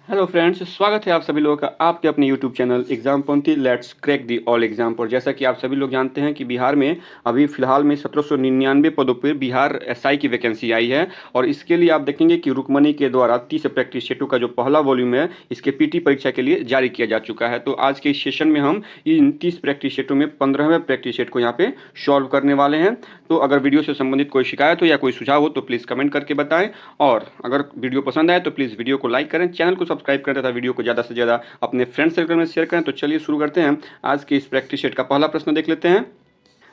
Hello friends, स्वागत है आप सभी लोगों का आपके अपने यूट्यूब चैनल एग्जामपंथी let's crack the all exam पर। जैसा कि आप सभी लोग जानते हैं कि बिहार में अभी फिलहाल में 1799 पदों पर बिहार एसआई की वैकेंसी आई है और इसके लिए आप देखेंगे कि रुक्मणी के द्वारा 30 प्रैक्टिस सेटों का जो पहला वॉल्यूम है इसके पीटी परीक्षा के लिए जारी किया जा चुका है। तो आज के इस सेशन में हम इन 30 प्रैक्टिस सेटों में 15वें प्रैक्टिस सेट को यहाँ पे सॉल्व करने वाले हैं। तो अगर वीडियो से संबंधित कोई शिकायत हो या कोई सुझाव हो तो प्लीज़ कमेंट करके बताएं, और अगर वीडियो पसंद आए तो प्लीज़ वीडियो को लाइक करें, चैनल को सब्सक्राइब करें तथा वीडियो को ज़्यादा से ज़्यादा अपने फ्रेंड सर्कल में शेयर करें। तो चलिए शुरू करते हैं। आज के इस प्रैक्टिस सेट का पहला प्रश्न देख लेते हैं।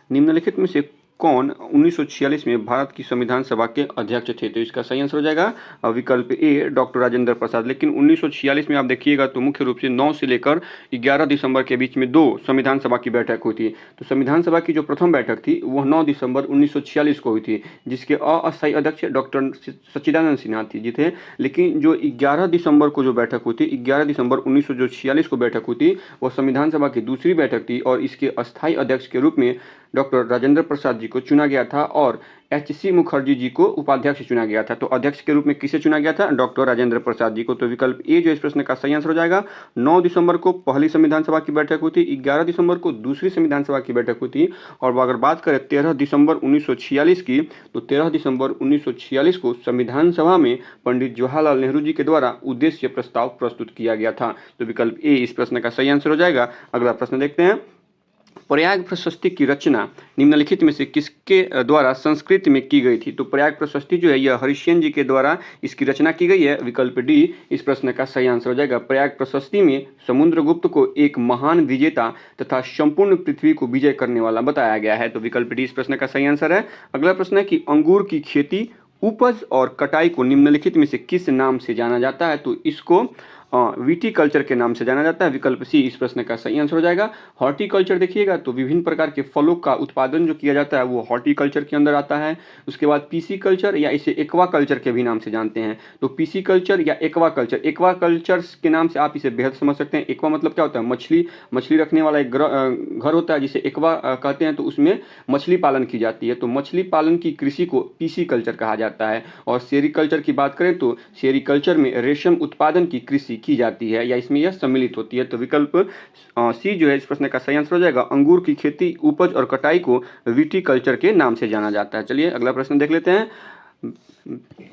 निम्नलिखित में से कौन 1946 में भारत की संविधान सभा के अध्यक्ष थे? तो इसका सही आंसर हो जाएगा विकल्प ए डॉक्टर राजेंद्र प्रसाद। लेकिन 1946 में आप देखिएगा तो मुख्य रूप से 9 से लेकर 11 दिसंबर के बीच में 2 संविधान सभा की बैठक हुई थी। तो संविधान सभा की जो प्रथम बैठक थी वह 9 दिसंबर 1946 को हुई थी, जिसके अस्थायी अध्यक्ष डॉक्टर सच्चिदानंद सिन्हा जी थे। लेकिन जो 11 दिसंबर को जो बैठक हुई थी, 11 दिसंबर 1946 को बैठक हुई थी, वह संविधान सभा की दूसरी बैठक थी और इसके अस्थायी अध्यक्ष के रूप में डॉक्टर राजेंद्र प्रसाद जी को चुना गया था और एच.सी. मुखर्जी जी को उपाध्यक्ष चुना गया था। तो अध्यक्ष के रूप में किसे चुना गया था? डॉक्टर राजेंद्र प्रसाद जी को। तो विकल्प ए जो इस प्रश्न का सही आंसर हो जाएगा। 9 दिसंबर को पहली संविधान सभा की बैठक हुई थी, 11 दिसंबर को दूसरी संविधान सभा की बैठक हुई थी, और अगर बात करें 13 दिसंबर 1946 की, तो 13 दिसंबर 1946 को संविधान सभा में पंडित जवाहरलाल नेहरू जी के द्वारा उद्देश्य प्रस्ताव प्रस्तुत किया गया था। तो विकल्प ए इस प्रश्न का सही आंसर हो जाएगा। अगला प्रश्न देखते हैं। प्रयाग प्रशस्ति की रचना निम्नलिखित में से किसके द्वारा संस्कृत में की गई थी? तो प्रयाग प्रशस्ति जो है यह हरिश्चंद्र जी के द्वारा इसकी रचना की गई है। विकल्प डी इस प्रश्न का सही आंसर हो जाएगा। प्रयाग प्रशस्ति में समुद्रगुप्त को एक महान विजेता तथा संपूर्ण पृथ्वी को विजय करने वाला बताया गया है। तो विकल्प डी इस प्रश्न का सही आंसर है। अगला प्रश्न है कि अंगूर की खेती, उपज और कटाई को निम्नलिखित में से किस नाम से जाना जाता है? तो इसको विटीकल्चर के नाम से जाना जाता है। विकल्प सी इस प्रश्न का सही आंसर हो जाएगा। हॉर्टिकल्चर देखिएगा तो विभिन्न प्रकार के फलों का उत्पादन जो किया जाता है वो हॉर्टिकल्चर के अंदर आता है। उसके बाद पीसीकल्चर या इसे एक्वाकल्चर के भी नाम से जानते हैं। तो पीसीकल्चर या एक्वाकल्चर, एक्वाकल्चर के नाम से आप इसे बेहद समझ सकते हैं। एक्वा मतलब क्या होता है? मछली रखने वाला एक घर होता है जिसे एक्वा कहते हैं। तो उसमें मछली पालन की जाती है। तो मछली पालन की कृषि को पीसीकल्चर कहा जाता है। और सेरीकल्चर की बात करें तो सेरीकल्चर में रेशम उत्पादन की कृषि की जाती है या इसमें यह सम्मिलित होती है। तो विकल्प सी जो है इस प्रश्न का सही आंसर हो जाएगा। अंगूर की खेती, उपज और कटाई को विटीकल्चर के नाम से जाना जाता है। चलिए अगला प्रश्न देख लेते हैं।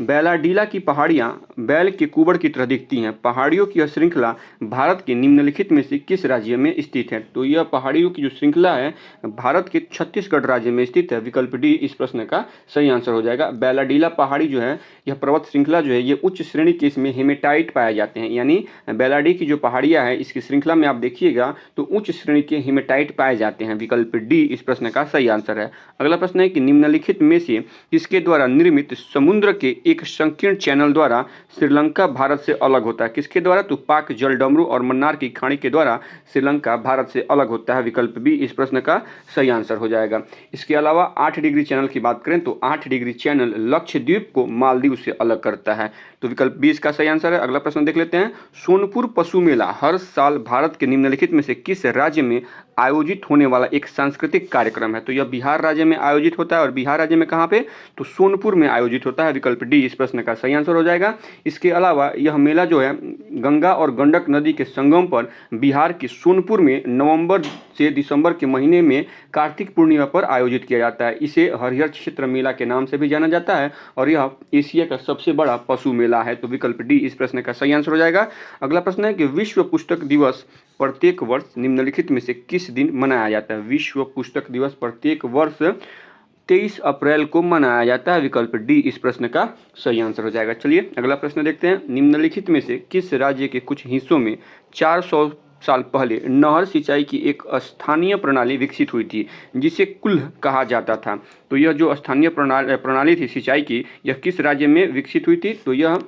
बैलाडीला की पहाड़ियां बैल के कुबड़ की तरह दिखती हैं। पहाड़ियों की यह श्रृंखला भारत के निम्नलिखित में से किस राज्य में स्थित है? तो यह पहाड़ियों की जो श्रृंखला है भारत के छत्तीसगढ़ राज्य में स्थित है। विकल्प डी इस प्रश्न का सही आंसर हो जाएगा। बैलाडीला पहाड़ी जो है यह पर्वत श्रृंखला जो है ये उच्च श्रेणी के इसमें हेमेटाइट पाए जाते हैं। यानी बैलाडी की जो पहाड़ियां है इसकी श्रृंखला में आप देखिएगा तो उच्च श्रेणी के हेमेटाइट पाए जाते हैं। विकल्प डी इस प्रश्न का सही आंसर है। अगला प्रश्न है कि निम्नलिखित में से किसके द्वारा निर्मित समुद्र के एक संकीर्ण चैनल द्वारा श्रीलंका भारत से अलग होता है? किसके द्वारा? तो पाक जलडमरू और मन्नार की खाड़ी के द्वारा श्रीलंका भारत से अलग होता है। विकल्प बी इस प्रश्न का सही आंसर हो जाएगा। इसके अलावा 8 डिग्री चैनल की बात करें तो 8 डिग्री चैनल लक्षद्वीप को मालदीव से अलग करता है। तो विकल्प बी इसका सही आंसर है। अगला प्रश्न देख लेते हैं। सोनपुर पशु मेला हर साल भारत के निम्नलिखित में से किस राज्य में आयोजित होने वाला एक सांस्कृतिक कार्यक्रम है? तो यह बिहार राज्य में आयोजित होता है। और बिहार राज्य में कहाँ पे? तो सोनपुर में आयोजित होता है। विकल्प डी इस प्रश्न का सही आंसर हो जाएगा। इसके अलावा यह मेला जो है गंगा और गंडक नदी के संगम पर बिहार के सोनपुर में नवंबर से दिसंबर के महीने में कार्तिक पूर्णिमा पर आयोजित किया जाता है। इसे हरिहर क्षेत्र मेला के नाम से भी जाना जाता है और यह एशिया का सबसे बड़ा पशु मेला है। तो विकल्प डी इस प्रश्न का सही आंसर हो जाएगा। अगला प्रश्न है कि विश्व पुस्तक दिवस प्रत्येक वर्ष निम्नलिखित में से किस दिन मनाया जाता है? विश्व पुस्तक दिवस प्रत्येक वर्ष 23 अप्रैल को मनाया जाता है। विकल्प डी इस प्रश्न का सही आंसर हो जाएगा। चलिए अगला प्रश्न देखते हैं। निम्नलिखित में से किस राज्य के कुछ हिस्सों में 400 साल पहले नहर सिंचाई की एक स्थानीय प्रणाली विकसित हुई थी जिसे कुल्ह कहा जाता था? तो यह जो स्थानीय प्रणाली थी सिंचाई की, यह किस राज्य में विकसित हुई थी? तो यह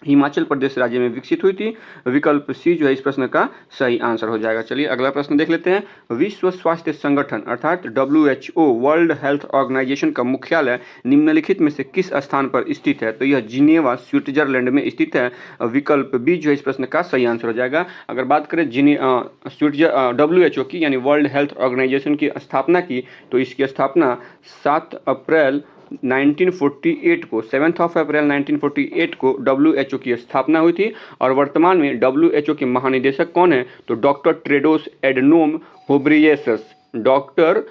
हिमाचल प्रदेश राज्य में विकसित हुई थी। विकल्प सी जो है इस प्रश्न का सही आंसर हो जाएगा। चलिए अगला प्रश्न देख लेते हैं। विश्व स्वास्थ्य संगठन अर्थात WHO वर्ल्ड हेल्थ ऑर्गेनाइजेशन का मुख्यालय निम्नलिखित में से किस स्थान पर स्थित है? तो यह जिनेवा स्विट्जरलैंड में स्थित है। विकल्प बी जो है इस प्रश्न का सही आंसर हो जाएगा। अगर बात करें WHO की यानी वर्ल्ड हेल्थ ऑर्गेनाइजेशन की स्थापना की, तो इसकी स्थापना 7 अप्रैल 1948 को 7 अप्रैल 1948 को WHO की स्थापना हुई थी। और वर्तमान में WHO के महानिदेशक कौन है? तो doctor Tedros Adhanom Ghebreyesus. Doctor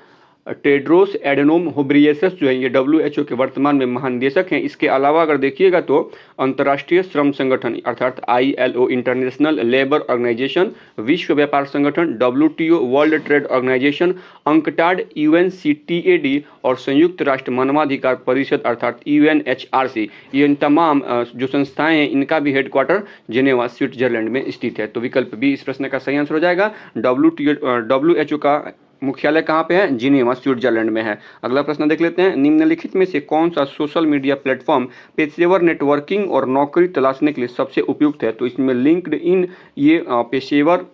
Tedros Adhanom Ghebreyesus जो है ये WHO के वर्तमान में महानिदेशक हैं। इसके अलावा अगर देखिएगा तो अंतर्राष्ट्रीय श्रम संगठन अर्थात ILO इंटरनेशनल लेबर ऑर्गेनाइजेशन, विश्व व्यापार संगठन WTO, world trade organization, UNCTAD, UNCTAD और संयुक्त राष्ट्र मानवाधिकार परिषद अर्थात UNHRC, ये इन तमाम जो संस्थाएं हैं इनका भी हेडक्वार्टर जिनेवा स्विट्जरलैंड में स्थित है। तो विकल्प बी इस प्रश्न का सही आंसर हो जाएगा। WHO का मुख्यालय कहाँ पे है? जिनेवा स्विट्जरलैंड में है। अगला प्रश्न देख लेते हैं, निम्नलिखित में से कौन सा सोशल मीडिया प्लेटफॉर्म पेशेवर नेटवर्किंग और नौकरी तलाशने के लिए सबसे उपयुक्त है? तो इसमें लिंक्डइन ये पेशेवर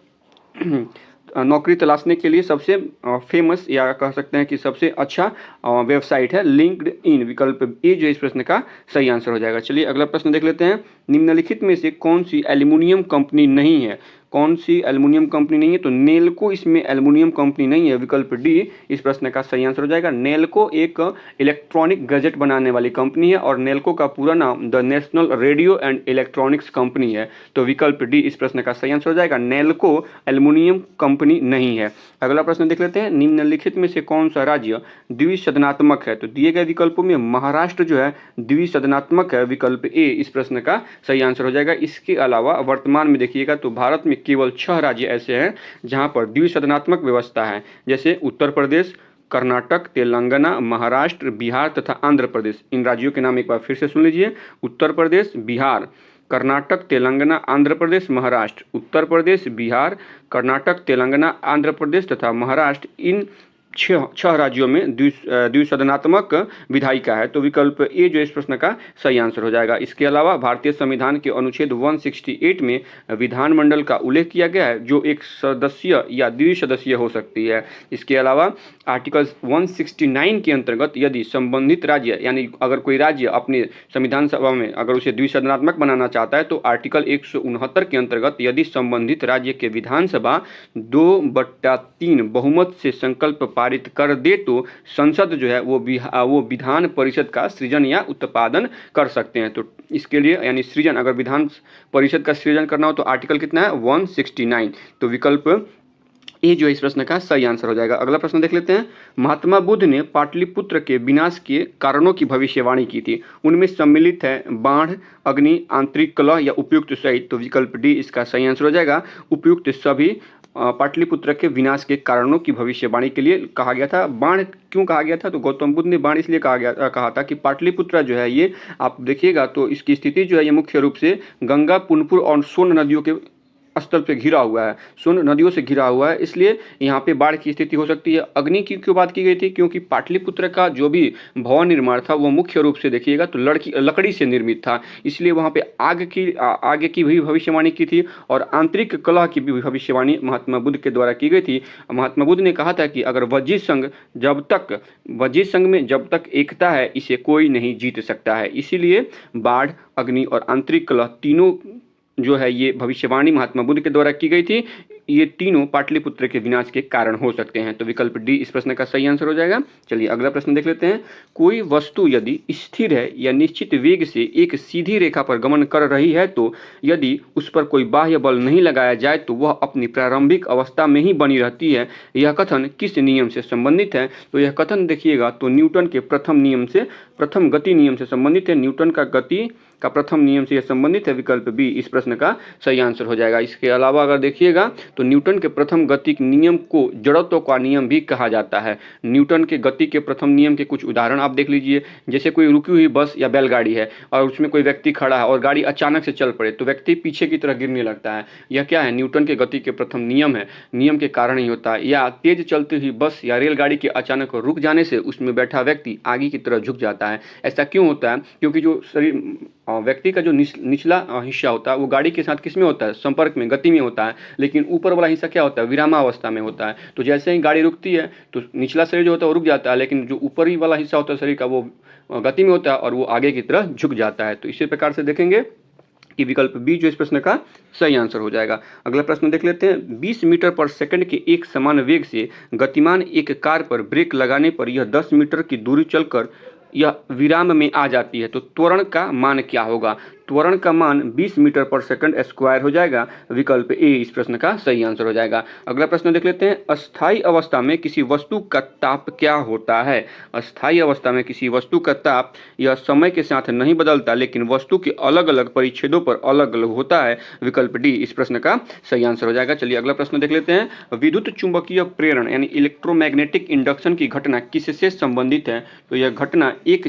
नौकरी तलाशने के लिए सबसे फेमस या कह सकते हैं कि सबसे अच्छा वेबसाइट है लिंक्डइन। विकल्प ए जो इस प्रश्न का सही आंसर हो जाएगा। चलिए अगला प्रश्न देख लेते हैं, निम्नलिखित में से कौन सी एल्युमिनियम कंपनी नहीं है? कौन सी एल्युमिनियम कंपनी नहीं है? तो नेल्को इसमें एल्युमिनियम कंपनी नहीं है। विकल्प डी इस प्रश्न का सही आंसर हो जाएगा। नेल्को एक इलेक्ट्रॉनिक गैजेट बनाने वाली कंपनी है और नेल्को का पूरा नाम the national radio and electronics company है। तो विकल्प डी इस प्रश्न का सही आंसर हो जाएगा। नेल्को एल्युमिनियम कंपनी नहीं है। अगला प्रश्न देख लेते हैं, निम्नलिखित में से कौन सा राज्य द्विसदनात्मक है? तो दिए गए विकल्पों में महाराष्ट्र जो है द्विसदनात्मक है। विकल्प ए इस प्रश्न का सही आंसर हो जाएगा। इसके अलावा वर्तमान में देखिएगा तो भारत में केवल 6 राज्य ऐसे हैं जहां पर द्विसदनात्मक व्यवस्था है, जैसे उत्तर प्रदेश, कर्नाटक, तेलंगाना, महाराष्ट्र, बिहार तथा आंध्र प्रदेश। इन राज्यों के नाम एक बार फिर से सुन लीजिए, उत्तर प्रदेश, बिहार, कर्नाटक, तेलंगाना, आंध्र प्रदेश, महाराष्ट्र। उत्तर प्रदेश, बिहार, कर्नाटक, तेलंगाना, आंध्र प्रदेश तथा महाराष्ट्र, इन छह राज्यों में द्विसदनात्मक विधायिका है। तो विकल्प ए जो इस प्रश्न का सही आंसर हो जाएगा। इसके अलावा भारतीय संविधान के अनुच्छेद 168 में विधानमंडल का उल्लेख किया गया है जो एक सदस्य या द्विसदस्यीय हो सकती है। इसके अलावा आर्टिकल 169 के अंतर्गत यदि संबंधित राज्य यानी अगर कोई राज्य अपने संविधान सभा में अगर उसे द्विसदनात्मक बनाना चाहता है तो आर्टिकल 169 के अंतर्गत यदि संबंधित राज्य के विधानसभा 2/3 बहुमत से संकल्प पारित कर दे तो संसद जो है वो विधान परिषद का सृजन या उत्पादन कर सकते हैं। तो इसके लिए यानी सृजन अगर विधान परिषद का सृजन करना हो तो आर्टिकल कितना है? 169। तो विकल्प ये जो इस प्रश्न का सही आंसर हो जाएगा। अगला प्रश्न देख लेते हैं, महात्मा बुद्ध ने पाटलिपुत्र के विनाश के कारणों की भविष्यवाणी की थी। उनमें सम्मिलित है बाढ़, अग्नि, आंतरिक कलह या उपयुक्त सहित। तो विकल्प डी इसका सही आंसर हो जाएगा। उपयुक्त सभी पाटलिपुत्र के विनाश के कारणों की भविष्यवाणी के लिए कहा गया था। बाढ़ क्यों कहा गया था? तो गौतम बुद्ध ने बाढ़ इसलिए कहा था कि पाटलिपुत्र जो है ये आप देखिएगा तो इसकी स्थिति जो है ये मुख्य रूप से गंगा, पुनपुर और सोन नदियों के स्थल पे घिरा हुआ है, सोन नदियों से घिरा हुआ है, इसलिए यहाँ पे बाढ़ की स्थिति हो सकती है। अग्नि की क्यों बात की गई थी? क्योंकि पाटलिपुत्र का जो भी भवन निर्माण था वो मुख्य रूप से देखिएगा तो लकड़ी से निर्मित था, इसलिए वहाँ पे आगे की भी भविष्यवाणी की थी और आंतरिक कलह की भी भविष्यवाणी महात्मा बुद्ध के द्वारा की गई थी। महात्मा बुद्ध ने कहा था कि अगर वजीर संघ में जब तक एकता है इसे कोई नहीं जीत सकता है, इसीलिए बाढ़, अग्नि और आंतरिक कलह तीनों जो है ये भविष्यवाणी महात्मा बुद्ध के द्वारा की गई थी। ये तीनों पाटलिपुत्र के विनाश के कारण हो सकते हैं। तो विकल्प डी इस प्रश्न का सही आंसर हो जाएगा। चलिए अगला प्रश्न देख लेते हैं, कोई वस्तु यदि स्थिर है या निश्चित वेग से एक सीधी रेखा पर गमन कर रही है तो यदि उस पर कोई बाह्य बल नहीं लगाया जाए तो वह अपनी प्रारंभिक अवस्था में ही बनी रहती है। यह कथन किस नियम से संबंधित है? तो यह कथन देखिएगा तो न्यूटन के प्रथम गति नियम से संबंधित है। न्यूटन का गति का प्रथम नियम से यह संबंधित है। विकल्प बी इस प्रश्न का सही आंसर हो जाएगा। इसके अलावा अगर देखिएगा तो न्यूटन के प्रथम गति नियम को जड़त्व का नियम भी कहा जाता है। न्यूटन के गति के प्रथम नियम के कुछ उदाहरण आप देख लीजिए, जैसे कोई रुकी हुई बस या बैलगाड़ी है और उसमें कोई व्यक्ति खड़ा है और गाड़ी अचानक से चल पड़े तो व्यक्ति पीछे की तरह गिरने लगता है। यह क्या है? न्यूटन के गति के प्रथम नियम है, नियम के कारण ही होता है। या तेज चलती हुई बस या रेलगाड़ी के अचानक रुक जाने से उसमें बैठा व्यक्ति आगे की तरह झुक जाता है। ऐसा क्यों होता है? क्योंकि जो शरीर व्यक्ति का जो निचला हिस्सा होता है वो गाड़ी के साथ किस में होता है? संपर्क में, गति में होता है, लेकिन ऊपर वाला हिस्सा क्या होता है? विरामावस्था में होता है। तो जैसे ही गाड़ी रुकती है तो निचला शरीर जो होता है वो रुक जाता है, लेकिन जो ऊपरी वाला हिस्सा होता है शरीर का वो गति में होता है और वो आगे की तरह झुक जाता है। तो इसी प्रकार से देखेंगे कि विकल्प बी जो इस प्रश्न का सही आंसर हो जाएगा। अगला प्रश्न देख लेते हैं, 20 मीटर पर सेकंड के एक समान वेग से गतिमान एक कार पर ब्रेक लगाने पर यह 10 मीटर की दूरी चलकर यह विराम में आ जाती है तो त्वरण का मान क्या होगा? त्वरण का मान 20 मीटर पर सेकंड स्क्वायर हो जाएगा। विकल्प ए इस प्रश्न का सही आंसर हो जाएगा। अगला प्रश्न देख लेते हैं, अस्थायी अवस्था में किसी वस्तु का ताप क्या होता है? अस्थायी अवस्था में किसी वस्तु का ताप यह समय के साथ नहीं बदलता, लेकिन वस्तु के अलग अलग परिच्छेदों पर अलग अलग होता है। विकल्प डी इस प्रश्न का सही आंसर हो जाएगा। चलिए अगला प्रश्न देख लेते हैं, विद्युत चुंबकीय प्रेरण यानी इलेक्ट्रोमैग्नेटिक इंडक्शन की घटना किससे संबंधित है? तो यह घटना एक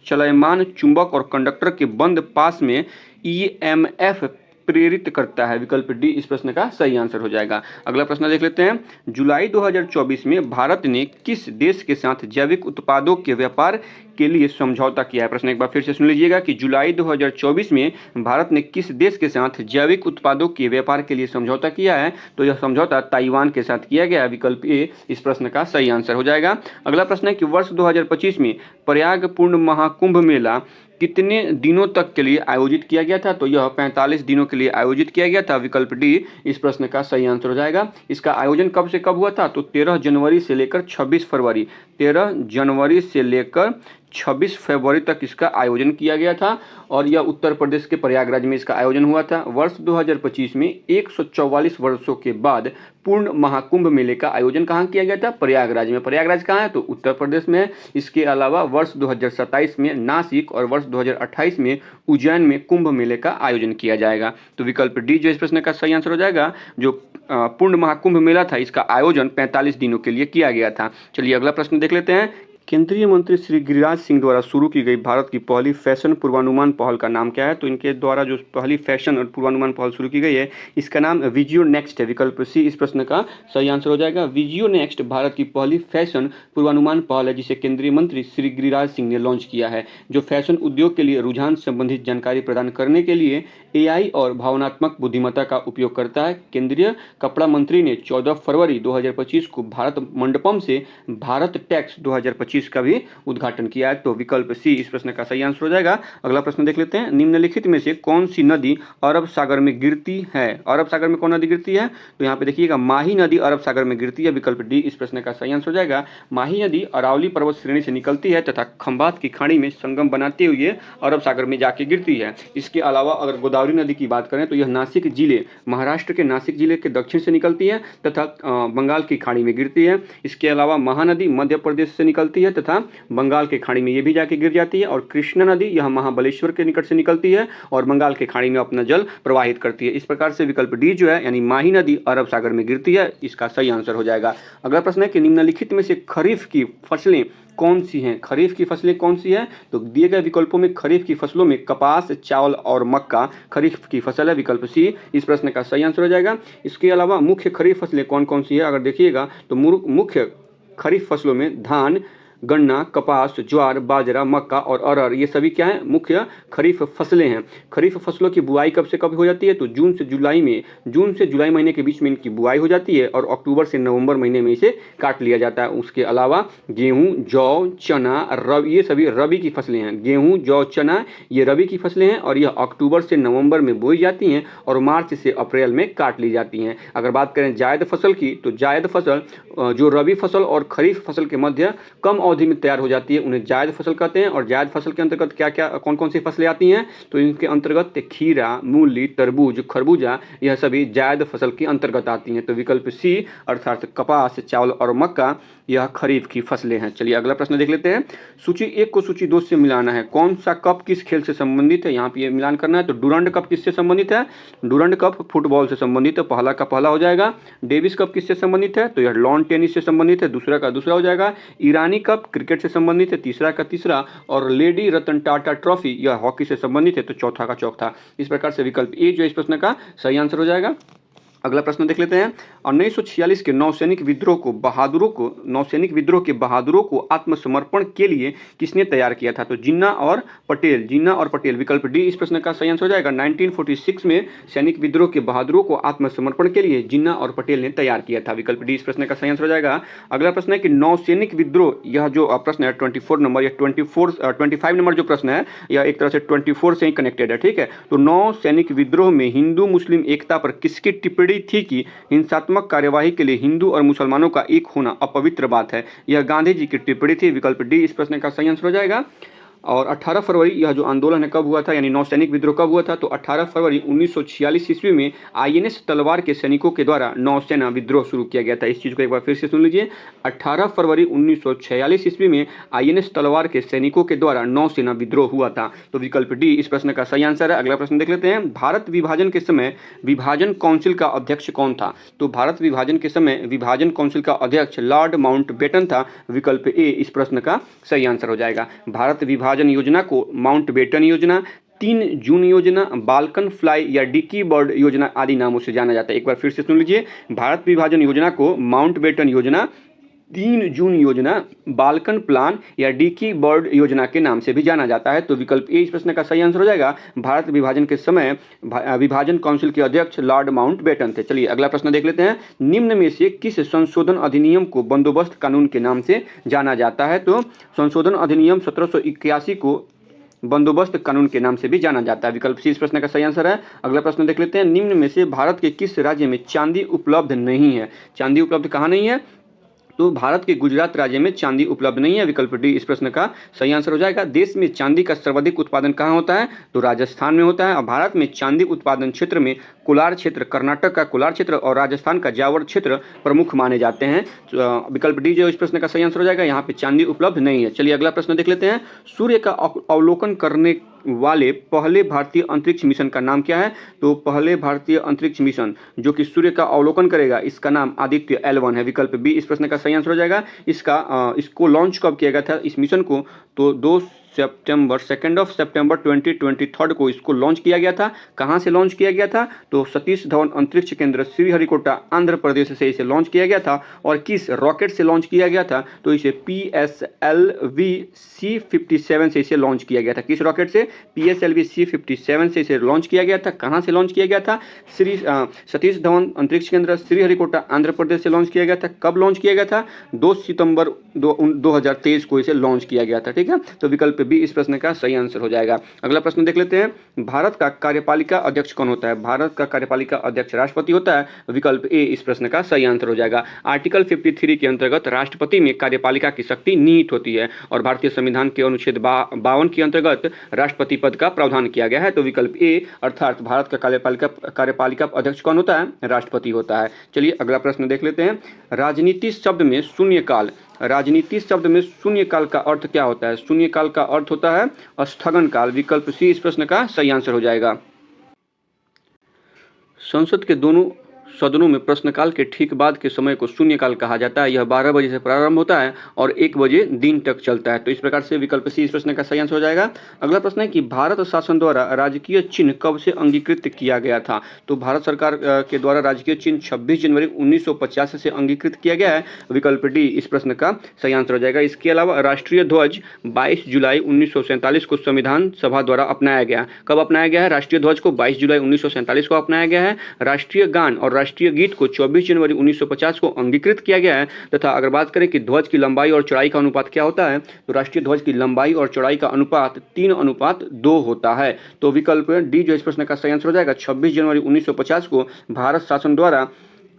चलयमान चुंबक और कंडक्टर के बंद पास में ईएमएफ प्रेरित करता है। विकल्प डी इस प्रश्न का सही आंसर हो जाएगा। अगला प्रश्न देख लेते हैं, जुलाई 2024 में भारत ने किस देश के साथ जैविक उत्पादों के व्यापार के लिए समझौता किया है? प्रश्न एक बार फिर से सुन लीजिएगा कि जुलाई 2024 में भारत ने किस देश के साथ जैविक उत्पादों के व्यापार के लिए समझौता किया है? तो यह समझौता ताइवान के साथ किया गया है। विकल्प ए इस प्रश्न का सही आंसर हो जाएगा। अगला प्रश्न है कि वर्ष 2025 में प्रयाग पूर्ण महाकुंभ मेला कितने दिनों तक के लिए आयोजित किया गया था? तो यह 45 दिनों के लिए आयोजित किया गया था। विकल्प डी इस प्रश्न का सही आंसर हो जाएगा। इसका आयोजन कब से कब हुआ था? तो 13 जनवरी से लेकर 26 फरवरी 13 जनवरी से लेकर 26 फरवरी तक इसका आयोजन किया गया था और यह उत्तर प्रदेश के प्रयागराज में इसका आयोजन हुआ था। वर्ष 2025 में 144 वर्षों के बाद पूर्ण महाकुंभ मेले का आयोजन कहाँ किया गया था? प्रयागराज में। प्रयागराज कहाँ है? तो उत्तर प्रदेश में। इसके अलावा वर्ष 2027 में नासिक और वर्ष 2028 में उज्जैन में कुंभ मेले का आयोजन किया जाएगा। तो विकल्प डी जो इस प्रश्न का सही आंसर हो जाएगा। जो पूर्ण महाकुंभ मेला था इसका आयोजन 45 दिनों के लिए किया गया था। चलिए अगला प्रश्न देख लेते हैं, केंद्रीय मंत्री श्री गिरिराज सिंह द्वारा शुरू की गई भारत की पहली फैशन पूर्वानुमान पहल का नाम क्या है? तो इनके द्वारा जो पहली फैशन और पूर्वानुमान पहल शुरू की गई है इसका नाम विजियो नेक्स्ट है। विकल्प सी इस प्रश्न का सही आंसर हो जाएगा। विजियो नेक्स्ट भारत की पहली फैशन पूर्वानुमान पहल है जिसे केंद्रीय मंत्री श्री गिरिराज सिंह ने लॉन्च किया है, जो फैशन उद्योग के लिए रुझान संबंधित जानकारी प्रदान करने के लिए एआई और भावनात्मक बुद्धिमत्ता का उपयोग करता है। केंद्रीय कपड़ा मंत्री ने 14 फरवरी 2025 को भारत मंडपम से भारत टैक्स 2025 का भी उद्घाटन किया है। तो विकल्प सी इस प्रश्न का सही आंसर हो जाएगा। अगला प्रश्न देख लेते हैं, निम्नलिखित में से कौन सी नदी अरब सागर में गिरती है? अरब सागर में कौन नदी गिरती है? तो यहाँ पे देखिएगा माही नदी अरब सागर में गिरती है। विकल्प डी इस प्रश्न का सही आंसर हो जाएगा। माही नदी अरावली पर्वत श्रेणी से निकलती है तथा खंभात की खाड़ी में संगम बनाते हुए अरब सागर में जाके गिरती है। इसके अलावा अगर गोदावरी नदी की बात करें तो यह नासिक जिले, महाराष्ट्र के नासिक जिले के दक्षिण से निकलती है तथा बंगाल की खाड़ी में गिरती है। इसके अलावा महानदी मध्य प्रदेश से निकलती है तथा बंगाल के खाड़ी में ये भी जाके गिर जाती है। और कृष्णा नदी यह महाबलेश्वर के निकट से निकलती है और बंगाल के खाड़ी में अपना जल प्रवाहित करती है। इस प्रकार से विकल्प डी जो है यानी माही नदी अरब सागर में गिरती है, इसका सही आंसर हो जाएगा। अगला प्रश्न है कि निम्नलिखित में से खरीफ की फसलें कौन सी हैं? खरीफ की फसलें कौन सी है? तो दिए गए विकल्पों में खरीफ की फसलों में कपास, चावल और मक्का खरीफ की फसल है। विकल्प सी इस प्रश्न का सही आंसर हो जाएगा। इसके अलावा मुख्य खरीफ फसलें कौन कौन सी है? अगर देखिएगा तो मुख्य खरीफ फसलों में धान, गन्ना, कपास, ज्वार, बाजरा, मक्का और अरहर ये सभी क्या हैं? मुख्य खरीफ फसलें हैं। खरीफ फसलों की बुआई कब से कब हो जाती है? तो जून से जुलाई महीने के बीच में इनकी बुआई हो जाती है और अक्टूबर से नवंबर महीने में इसे काट लिया जाता है। उसके अलावा गेहूं, जौ, चना, ये सभी रबी की फसलें हैं। गेहूं, जौ, चना ये रबी की फसलें हैं और यह अक्टूबर से नवंबर में बोई जाती हैं और मार्च से अप्रैल में काट ली जाती हैं। अगर बात करें जायद फसल की तो जायद फसल जो रबी फसल और खरीफ फसल के मध्य कम अवधि में तैयार हो जाती है उन्हें जायद फसल कहते हैं। और जायद फसल के अंतर्गत क्या क्या कौन कौन सी फसलें आती हैं? तो इनके अंतर्गत खीरा, मूली, तरबूज, खरबूजा यह सभी जायद फसल के अंतर्गत आती हैं। तो विकल्प सी अर्थात कपास, चावल और मक्का यह खरीफ की फसलें हैं। चलिए अगला प्रश्न देख लेते हैं, सूची 1 को सूची 2 से मिलाना है। कौन सा कप किस खेल से संबंधित है? यहाँ पे ये मिलान करना है। तो डुरंड कप किससे संबंधित है? डुरंड कप फुटबॉल से संबंधित है, पहला का पहला हो जाएगा। डेविस कप किससे संबंधित है? तो यह लॉन टेनिस से संबंधित है, दूसरा का दूसरा हो जाएगा। ईरानी कप क्रिकेट से संबंधित है, तीसरा का तीसरा। और लेडी रतन टाटा ट्रॉफी यह हॉकी से संबंधित है, तो चौथा का चौथा। इस प्रकार से विकल्प ए जो इस प्रश्न का सही आंसर हो जाएगा। अगला प्रश्न देख लेते हैं, 1946 के नौसैनिक विद्रोह के बहादुरों को आत्मसमर्पण के लिए किसने तैयार किया था? तो जिन्ना और पटेल। विकल्प डी इस प्रश्न का सही आंसर हो जाएगा। 1946 में सैनिक विद्रोह के बहादुरों को आत्मसमर्पण के लिए जिन्ना और पटेल ने तैयार किया था। विकल्प डी इस प्रश्न का सही आंसर हो जाएगा। अगला प्रश्न है कि नौसैनिक विद्रोह, यह जो प्रश्न है 24 नंबर या 25 नंबर जो प्रश्न है यह एक तरह से 24 से ही कनेक्टेड है, ठीक है। तो नौसैनिक विद्रोह में हिंदू मुस्लिम एकता पर किसकी टिप्पणी थी कि हिंसात्मक हिंसात्मक कार्यवाही के लिए हिंदू और मुसलमानों का एक होना अपवित्र बात है। यह गांधी जी की टिप्पणी थी। विकल्प डी इस प्रश्न का सही आंसर हो जाएगा। और 18 फरवरी यह जो आंदोलन है कब हुआ था, यानी नौसैनिक विद्रोह कब हुआ था, तो 18 फरवरी 1946 ईस्वी में आईएनएस तलवार के सैनिकों के द्वारा नौसेना विद्रोह शुरू किया गया था। इस चीज़ को एक बार फिर से सुन लीजिए। 18 फरवरी 1946 ईस्वी में आईएनएस तलवार के सैनिकों के द्वारा नौसेना विद्रोह हुआ था। तो विकल्प डी इस प्रश्न का सही आंसर है। अगला प्रश्न देख लेते हैं। भारत विभाजन के समय विभाजन काउंसिल का अध्यक्ष कौन था? तो भारत विभाजन के समय विभाजन काउंसिल का अध्यक्ष लॉर्ड माउंटबेटन था। विकल्प ए इस प्रश्न का सही आंसर हो जाएगा। भारत विभाजन योजना को माउंटबेटन योजना, 3 जून योजना, बाल्कन फ्लाई या डिकी बर्ड योजना आदि नामों से जाना जाता है। एक बार फिर से सुन लीजिए। भारत विभाजन योजना को माउंटबेटन योजना, 3 जून योजना, बाल्कन प्लान या डिकी बर्ड योजना के नाम से भी जाना जाता है। तो विकल्प ए इस प्रश्न का सही आंसर हो जाएगा। भारत विभाजन के समय विभाजन काउंसिल के अध्यक्ष लॉर्ड माउंटबेटन थे। चलिए अगला प्रश्न देख लेते हैं। निम्न में से किस संशोधन अधिनियम को बंदोबस्त कानून के नाम से जाना जाता है? तो संशोधन अधिनियम 1781 को बंदोबस्त कानून के नाम से भी जाना जाता है। विकल्प सी इस प्रश्न का सही आंसर है। अगला प्रश्न देख लेते हैं। निम्न में से भारत के किस राज्य में चांदी उपलब्ध नहीं है? चांदी उपलब्ध कहाँ नहीं है? तो भारत के गुजरात राज्य में चांदी उपलब्ध नहीं है। विकल्प डी इस प्रश्न का सही आंसर हो जाएगा। देश में चांदी का सर्वाधिक उत्पादन कहाँ होता है? तो राजस्थान में होता है। और भारत में चांदी उत्पादन क्षेत्र में कोलार क्षेत्र, कर्नाटक का कोलार क्षेत्र और राजस्थान का जावर क्षेत्र प्रमुख माने जाते हैं। विकल्प डी जो इस प्रश्न का सही आंसर हो जाएगा। यहाँ पे चांदी उपलब्ध नहीं है। चलिए अगला प्रश्न देख लेते हैं। सूर्य का अवलोकन करने वाले पहले भारतीय अंतरिक्ष मिशन का नाम क्या है? तो पहले भारतीय अंतरिक्ष मिशन जो कि सूर्य का अवलोकन करेगा, इसका नाम आदित्य L1 है। विकल्प बी इस प्रश्न का सही आंसर हो जाएगा। इसको लॉन्च कब किया गया था इस मिशन को? तो 2 सितंबर 2023 को इसको लॉन्च किया गया था। कहाँ से लॉन्च किया गया था? तो सतीश धवन अंतरिक्ष केंद्र श्रीहरिकोटा आंध्र प्रदेश से इसे लॉन्च किया गया था। और किस रॉकेट से लॉन्च किया गया था? तो इसे PSLV C57 से इसे लॉन्च किया गया था। किस रॉकेट से? PSLV C57 से इसे लॉन्च किया गया था। कहाँ से लॉन्च किया गया था? सतीश धवन अंतरिक्ष केंद्र श्रीहरिकोटा आंध्र प्रदेश से लॉन्च किया गया था। कब लॉन्च किया गया था? 2 सितंबर 2023 को इसे लॉन्च किया गया था। ठीक है, तो विकल्प बी इस प्रश्न का सही आंसर हो जाएगा। अगला प्रश्न देख लेते हैं। भारत का कार्यपालिका अध्यक्ष कौन होता है? भारत का कार्यपालिका अध्यक्ष राष्ट्रपति होता है। विकल्प ए इस प्रश्न का सही आंसर हो जाएगा। आर्टिकल 53 के अंतर्गत राष्ट्रपति में कार्यपालिका की शक्ति निहित होती है और भारतीय संविधान के अनुच्छेद 52 के अंतर्गत राष्ट्रपति पद का प्रावधान किया गया है। तो विकल्प ए अर्थात भारत का कार्यपालिका अध्यक्ष कौन होता है? राष्ट्रपति होता है। चलिए अगला प्रश्न देख लेते हैं। राजनीति शब्द में शून्यकाल का अर्थ क्या होता है? शून्यकाल का अर्थ होता है स्थगन काल। विकल्प सी इस प्रश्न का सही आंसर हो जाएगा। संसद के दोनों सदनों में प्रश्नकाल के ठीक बाद के समय को शून्यकाल कहा जाता है। यह 12 बजे से प्रारंभ होता है और 1 बजे दिन तक चलता है। तो इस प्रकार से विकल्प सी इस प्रश्न का सही आंसर हो जाएगा। अगला प्रश्न है कि भारत शासन द्वारा राजकीय चिन्ह कब से अंगीकृत किया गया था? तो भारत सरकार के द्वारा राजकीय चिन्ह 26 जनवरी 1950 से अंगीकृत किया गया है। विकल्प डी इस प्रश्न का सही आंसर हो जाएगा। इसके अलावा राष्ट्रीय ध्वज 22 जुलाई 1947 को संविधान सभा द्वारा अपनाया गया। कब अपनाया गया है? राष्ट्रीय ध्वज को 22 जुलाई 1947 को अपनाया गया है। राष्ट्रीय गान और राष्ट्रीय गीत को 24 जनवरी 1950 को अंगीकृत किया गया है। तथा अगर बात करें कि ध्वज की लंबाई और चौड़ाई का अनुपात क्या होता है, तो राष्ट्रीय ध्वज की लंबाई और चौड़ाई का अनुपात 3:2 होता है। तो विकल्प डी जो इस प्रश्न का सही आंसर हो जाएगा। 26 जनवरी 1950 को भारत शासन द्वारा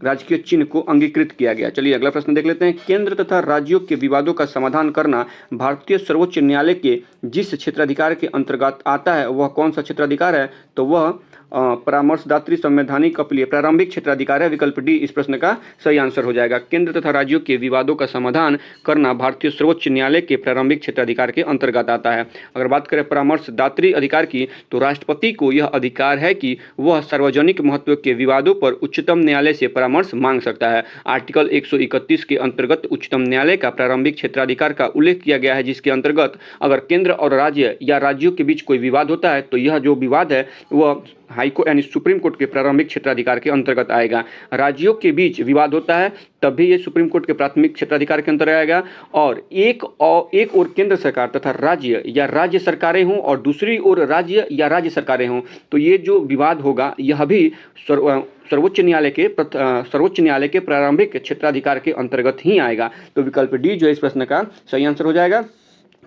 राजकीय चिन्ह को अंगीकृत किया गया। चलिए अगला प्रश्न देख लेते हैं। केंद्र तथा राज्यों के विवादों का समाधान करना भारतीय सर्वोच्च न्यायालय के जिस क्षेत्राधिकार के अंतर्गत आता है वह कौन सा क्षेत्राधिकार है? तो वह परामर्शदात्री संवैधानिक अपील प्रारंभिक क्षेत्राधिकार है। विकल्प डी इस प्रश्न का सही आंसर हो जाएगा। केंद्र तथा राज्यों के विवादों का समाधान करना भारतीय सर्वोच्च न्यायालय के प्रारंभिक क्षेत्राधिकार के अंतर्गत आता है। अगर बात करें परामर्शदात्री अधिकार की, तो राष्ट्रपति को यह अधिकार है कि वह सार्वजनिक महत्व के विवादों पर उच्चतम न्यायालय से परामर्श मांग सकता है। आर्टिकल 131 के अंतर्गत उच्चतम न्यायालय का प्रारंभिक क्षेत्राधिकार का उल्लेख किया गया है, जिसके अंतर्गत अगर केंद्र और राज्य या राज्यों के बीच कोई विवाद होता है तो यह जो विवाद है वह हाईकोर्ट यानी सुप्रीम कोर्ट के प्रारंभिक क्षेत्राधिकार के अंतर्गत आएगा। राज्यों के बीच विवाद होता है तब भी ये सुप्रीम कोर्ट के प्राथमिक क्षेत्राधिकार के अंतर्गत आएगा। और एक ओर केंद्र सरकार तथा राज्य या राज्य सरकारें हों और दूसरी ओर राज्य या राज्य सरकारें हों, तो ये जो विवाद होगा यह भी सर्वोच्च न्यायालय के प्रारंभिक क्षेत्राधिकार के अंतर्गत ही आएगा। तो विकल्प डी जो इस प्रश्न का सही आंसर हो जाएगा।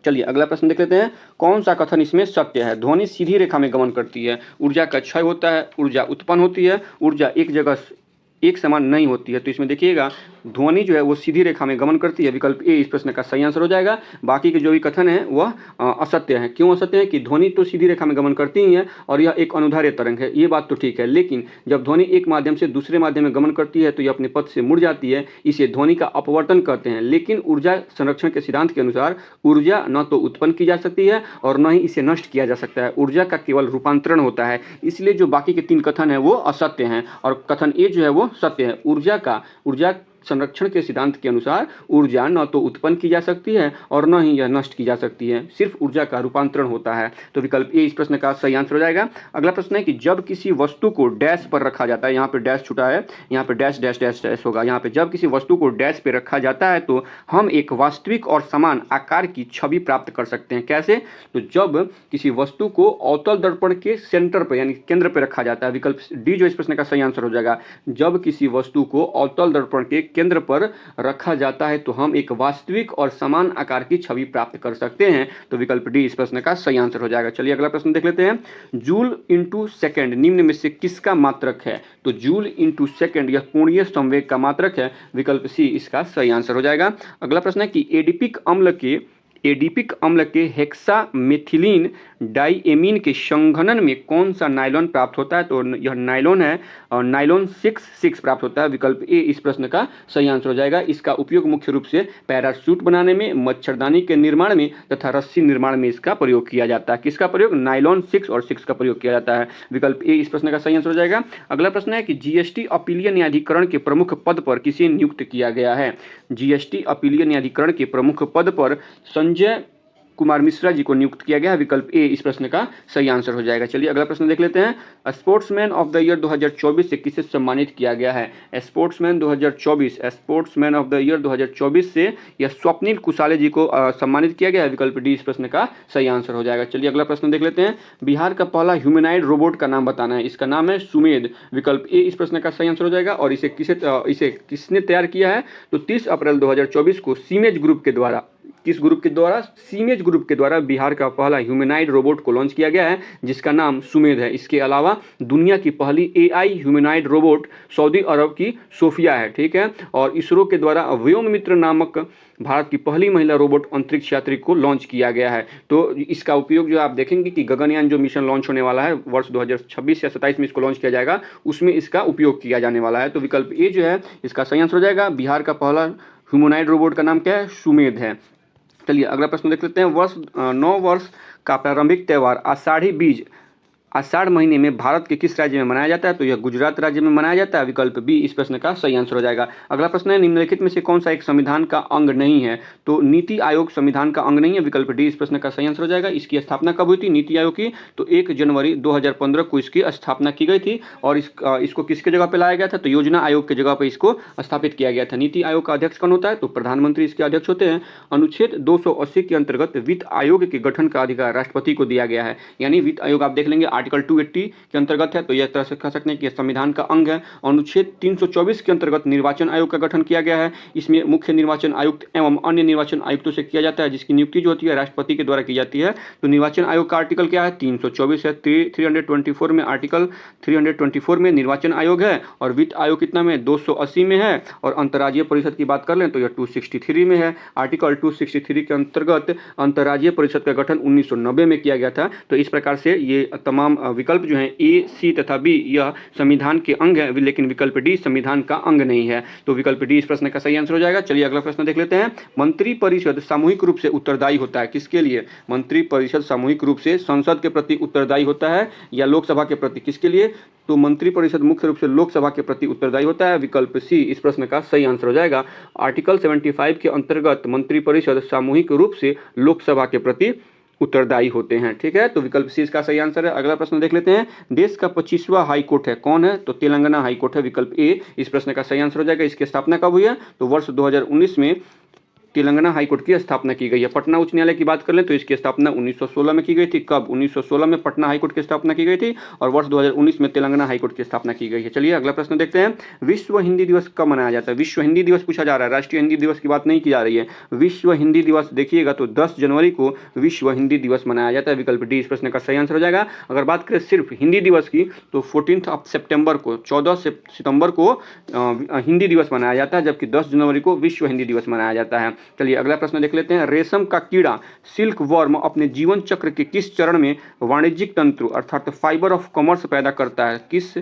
चलिए अगला प्रश्न देख लेते हैं। कौन सा कथन इसमें सत्य है? ध्वनि सीधी रेखा में गमन करती है, ऊर्जा का क्षय होता है, ऊर्जा उत्पन्न होती है, ऊर्जा एक एक समान नहीं होती है। तो इसमें देखिएगा ध्वनि जो है वो सीधी रेखा में गमन करती है, विकल्प ए इस प्रश्न का सही आंसर हो जाएगा। बाकी के जो भी कथन है वह असत्य है। क्यों असत्य है? कि ध्वनि तो सीधी रेखा में गमन करती ही है और यह एक अनुदैर्ध्य तरंग है, ये बात तो ठीक है, लेकिन जब ध्वनि एक माध्यम से दूसरे माध्यम में गमन करती है तो यह अपने पथ से मुड़ जाती है, इसे ध्वनि का अपवर्तन कहते हैं। लेकिन ऊर्जा संरक्षण के सिद्धांत के अनुसार ऊर्जा न तो उत्पन्न की जा सकती है और न ही इसे नष्ट किया जा सकता है, ऊर्जा का केवल रूपांतरण होता है। इसलिए जो बाकी के 3 कथन है वो असत्य हैं और कथन ए जो है वो सत्य है। ऊर्जा संरक्षण के सिद्धांत के अनुसार ऊर्जा न तो उत्पन्न की जा सकती है और न ही यह नष्ट की जा सकती है, सिर्फ ऊर्जा का रूपांतरण होता है। तो विकल्प ए इस प्रश्न का सही आंसर हो जाएगा। अगला प्रश्न है कि जब किसी वस्तु को डैश पर रखा जाता है, यहाँ पे डैश छुटा है, यहाँ पे डैश डैश डैश डैश होगा, यहाँ पे जब किसी वस्तु को डैश पे रखा जाता है तो हम एक वास्तविक और समान आकार की छवि प्राप्त कर सकते हैं। कैसे? तो जब किसी वस्तु को अवतल दर्पण के सेंटर पर यानी केंद्र पर रखा जाता है, विकल्प डी जो इस प्रश्न का सही आंसर हो जाएगा। जब किसी वस्तु को अवतल दर्पण के केंद्र पर रखा जाता है तो हम एक वास्तविक और समान आकार की छवि प्राप्त कर सकते हैं। तो विकल्प डी इस प्रश्न का सही आंसर हो जाएगा। चलिए अगला प्रश्न देख लेते हैं। जूल इंटू सेकेंड निम्न में से किसका मात्रक है? तो जूल इंटू सेकेंड यह कोणीय संवेग का मात्रक है, विकल्प सी इसका सही आंसर हो जाएगा। अगला प्रश्न है कि एडिपिक अम्ल के हेक्सामेथिलीन डाइएमीन के संघनन में कौन सा नायलॉन प्राप्त होता है? तो यह नायलॉन है और नायलॉन 6 प्राप्त होता है, विकल्प ए इस प्रश्न का सही आंसर हो जाएगा। इसका उपयोग मुख्य रूप से पैराशूट बनाने में, मच्छरदानी के निर्माण में तथा रस्सी निर्माण में इसका प्रयोग किया जाता है। किसका प्रयोग? नायलॉन 6 और 6 का प्रयोग किया जाता है, विकल्प ए इस प्रश्न का सही आंसर हो जाएगा। अगला प्रश्न है कि जीएसटी अपीलीय न्यायाधिकरण के प्रमुख पद पर किसे नियुक्त किया गया है? जीएसटी अपीलीय न्यायाधिकरण के प्रमुख पद पर संजय कुमार मिश्रा जी को नियुक्त किया गया है, विकल्प ए इस प्रश्न का सही आंसर हो जाएगा। चलिए अगला प्रश्न देख लेते हैं। स्पोर्ट्समैन ऑफ द ईयर 2024 से किसे सम्मानित किया गया है? स्पोर्ट्समैन ऑफ द ईयर 2024 से यह स्वप्निल कुशाले जी को सम्मानित किया गया है, विकल्प डी इस प्रश्न का सही आंसर हो जाएगा। चलिए अगला प्रश्न देख लेते हैं। बिहार का पहला ह्यूमैनॉइड रोबोट का नाम बताना है, इसका नाम है सुमेध, विकल्प ए इस प्रश्न का सही आंसर हो जाएगा। और इसे किसने तैयार किया है? तो 30 अप्रैल 2024 को सीमेज ग्रुप के द्वारा, किस ग्रुप के द्वारा? सीमेज ग्रुप के द्वारा बिहार का पहला ह्यूमैनॉइड रोबोट को लॉन्च किया गया है, जिसका नाम सुमेध है। इसके अलावा दुनिया की पहली एआई ह्यूमैनॉइड रोबोट सऊदी अरब की सोफिया है, ठीक है। और इसरो के द्वारा व्योम मित्र नामक भारत की पहली महिला रोबोट अंतरिक्ष यात्री को लॉन्च किया गया है। तो इसका उपयोग जो आप देखेंगे कि गगनयान जो मिशन लॉन्च होने वाला है वर्ष 2026 या 27 में इसको लॉन्च किया जाएगा, उसमें इसका उपयोग किया जाने वाला है। तो विकल्प ए जो है इसका सही आंसर हो जाएगा। बिहार का पहला ह्यूमैनॉइड रोबोट का नाम क्या है? सुमेध है। चलिए अगला प्रश्न देख लेते हैं। 9 वर्ष का प्रारंभिक त्यौहार आषाढ़ी बीज आषाढ़ महीने में भारत के किस राज्य में मनाया जाता है? तो यह गुजरात राज्य में मनाया जाता है, विकल्प बी इस प्रश्न का सही आंसर हो जाएगा। अगला प्रश्न है निम्नलिखित में से कौन सा एक संविधान का अंग नहीं है? तो नीति आयोग संविधान का अंग नहीं है, विकल्प डी इस प्रश्न का सही आंसर हो जाएगा। इसकी स्थापना कब हुई थी नीति आयोग की? तो 1 जनवरी 2015 को इसकी स्थापना की गई थी। और इसको किसके जगह पर लाया गया था? तो योजना आयोग के जगह पर इसको स्थापित किया गया था। नीति आयोग का अध्यक्ष कौन होता है? तो प्रधानमंत्री इसके अध्यक्ष होते हैं। अनुच्छेद 280 के अंतर्गत वित्त आयोग के गठन का अधिकार राष्ट्रपति को दिया गया है, यानी वित्त आयोग आप देख लेंगे आर्टिकल 280 के अंतर्गत है, तो यह तरह से कह सकते हैं कि संविधान का अंग है। अनुच्छेद 324 के अंतर्गत निर्वाचन आयोग का गठन किया गया है। इसमें मुख्य निर्वाचन आयुक्त एवं अन्य निर्वाचन आयुक्तों से किया जाता है, जिसकी नियुक्ति जो होती है राष्ट्रपति के द्वारा की जाती है। तो निर्वाचन आयोग का आर्टिकल क्या है? 324 है। 324 में आर्टिकल 324 में निर्वाचन आयोग है। और वित्त आयोग कितना में? 280 में है। और अंतर्राज्यीय परिषद की बात कर लें तो यह 263 में है। आर्टिकल 263 के अंतर्गत अंतर्राज्यीय परिषद का गठन 1990 में किया गया था। तो इस प्रकार से ये तमाम विकल्प जो हैं ए, सी तथा बी यह संविधान के अंग है, लेकिन विकल्प डी संविधान का अंग नहीं है। तो विकल्प डी इस प्रश्न का सही आंसर हो जाएगा। चलिए अगला प्रश्न देख लेते हैं। मंत्रिपरिषद सामूहिक रूप से उत्तरदायी होता है, किसके लिए? मंत्रिपरिषद सामूहिक रूप से संसद के प्रति उत्तरदायी होता है या लोकसभा के प्रति, किसके लिए? तो मंत्रिपरिषद मुख्य रूप से लोकसभा के प्रति उत्तरदायी होता है, विकल्प सी इस प्रश्न का सही आंसर हो जाएगा। आर्टिकल 75 के अंतर्गत मंत्रिपरिषद सामूहिक रूप से लोकसभा के प्रति उत्तरदायी होते हैं, ठीक है। तो विकल्प सी इसका सही आंसर है। अगला प्रश्न देख लेते हैं। देश का 25वां हाई कोर्ट है, कौन है? तो तेलंगाना हाई कोर्ट है, विकल्प ए इस प्रश्न का सही आंसर हो जाएगा। इसकी स्थापना कब हुई है? तो वर्ष 2019 में तेलंगाना हाईकोर्ट की स्थापना की गई है। पटना उच्च न्यायालय की बात कर लें तो इसकी स्थापना 1916 में की गई थी। कब? 1916 में पटना हाईकोर्ट की स्थापना की गई थी और वर्ष 2019 में तेलंगाना हाईकोर्ट की स्थापना की गई है। चलिए अगला प्रश्न देखते हैं, विश्व हिंदी दिवस कब मनाया जाता है? विश्व हिंदी दिवस पूछा जा रहा है, राष्ट्रीय हिंदी दिवस की बात नहीं की जा रही है। विश्व हिंदी दिवस देखिएगा तो 10 जनवरी को विश्व हिंदी दिवस मनाया जाता है। विकल्प डी इस प्रश्न का सही आंसर हो जाएगा। अगर बात करें सिर्फ हिंदी दिवस की तो 14 सितंबर को 14 सितंबर को हिंदी दिवस मनाया जाता है, जबकि 10 जनवरी को विश्व हिंदी दिवस मनाया जाता है। चलिए अगला प्रश्न देख लेते हैं, रेशम का कीड़ा सिल्क वर्म अपने जीवन चक्र के किस चरण में वाणिज्यिक तंतु अर्थात फाइबर ऑफ कॉमर्स पैदा करता है? किस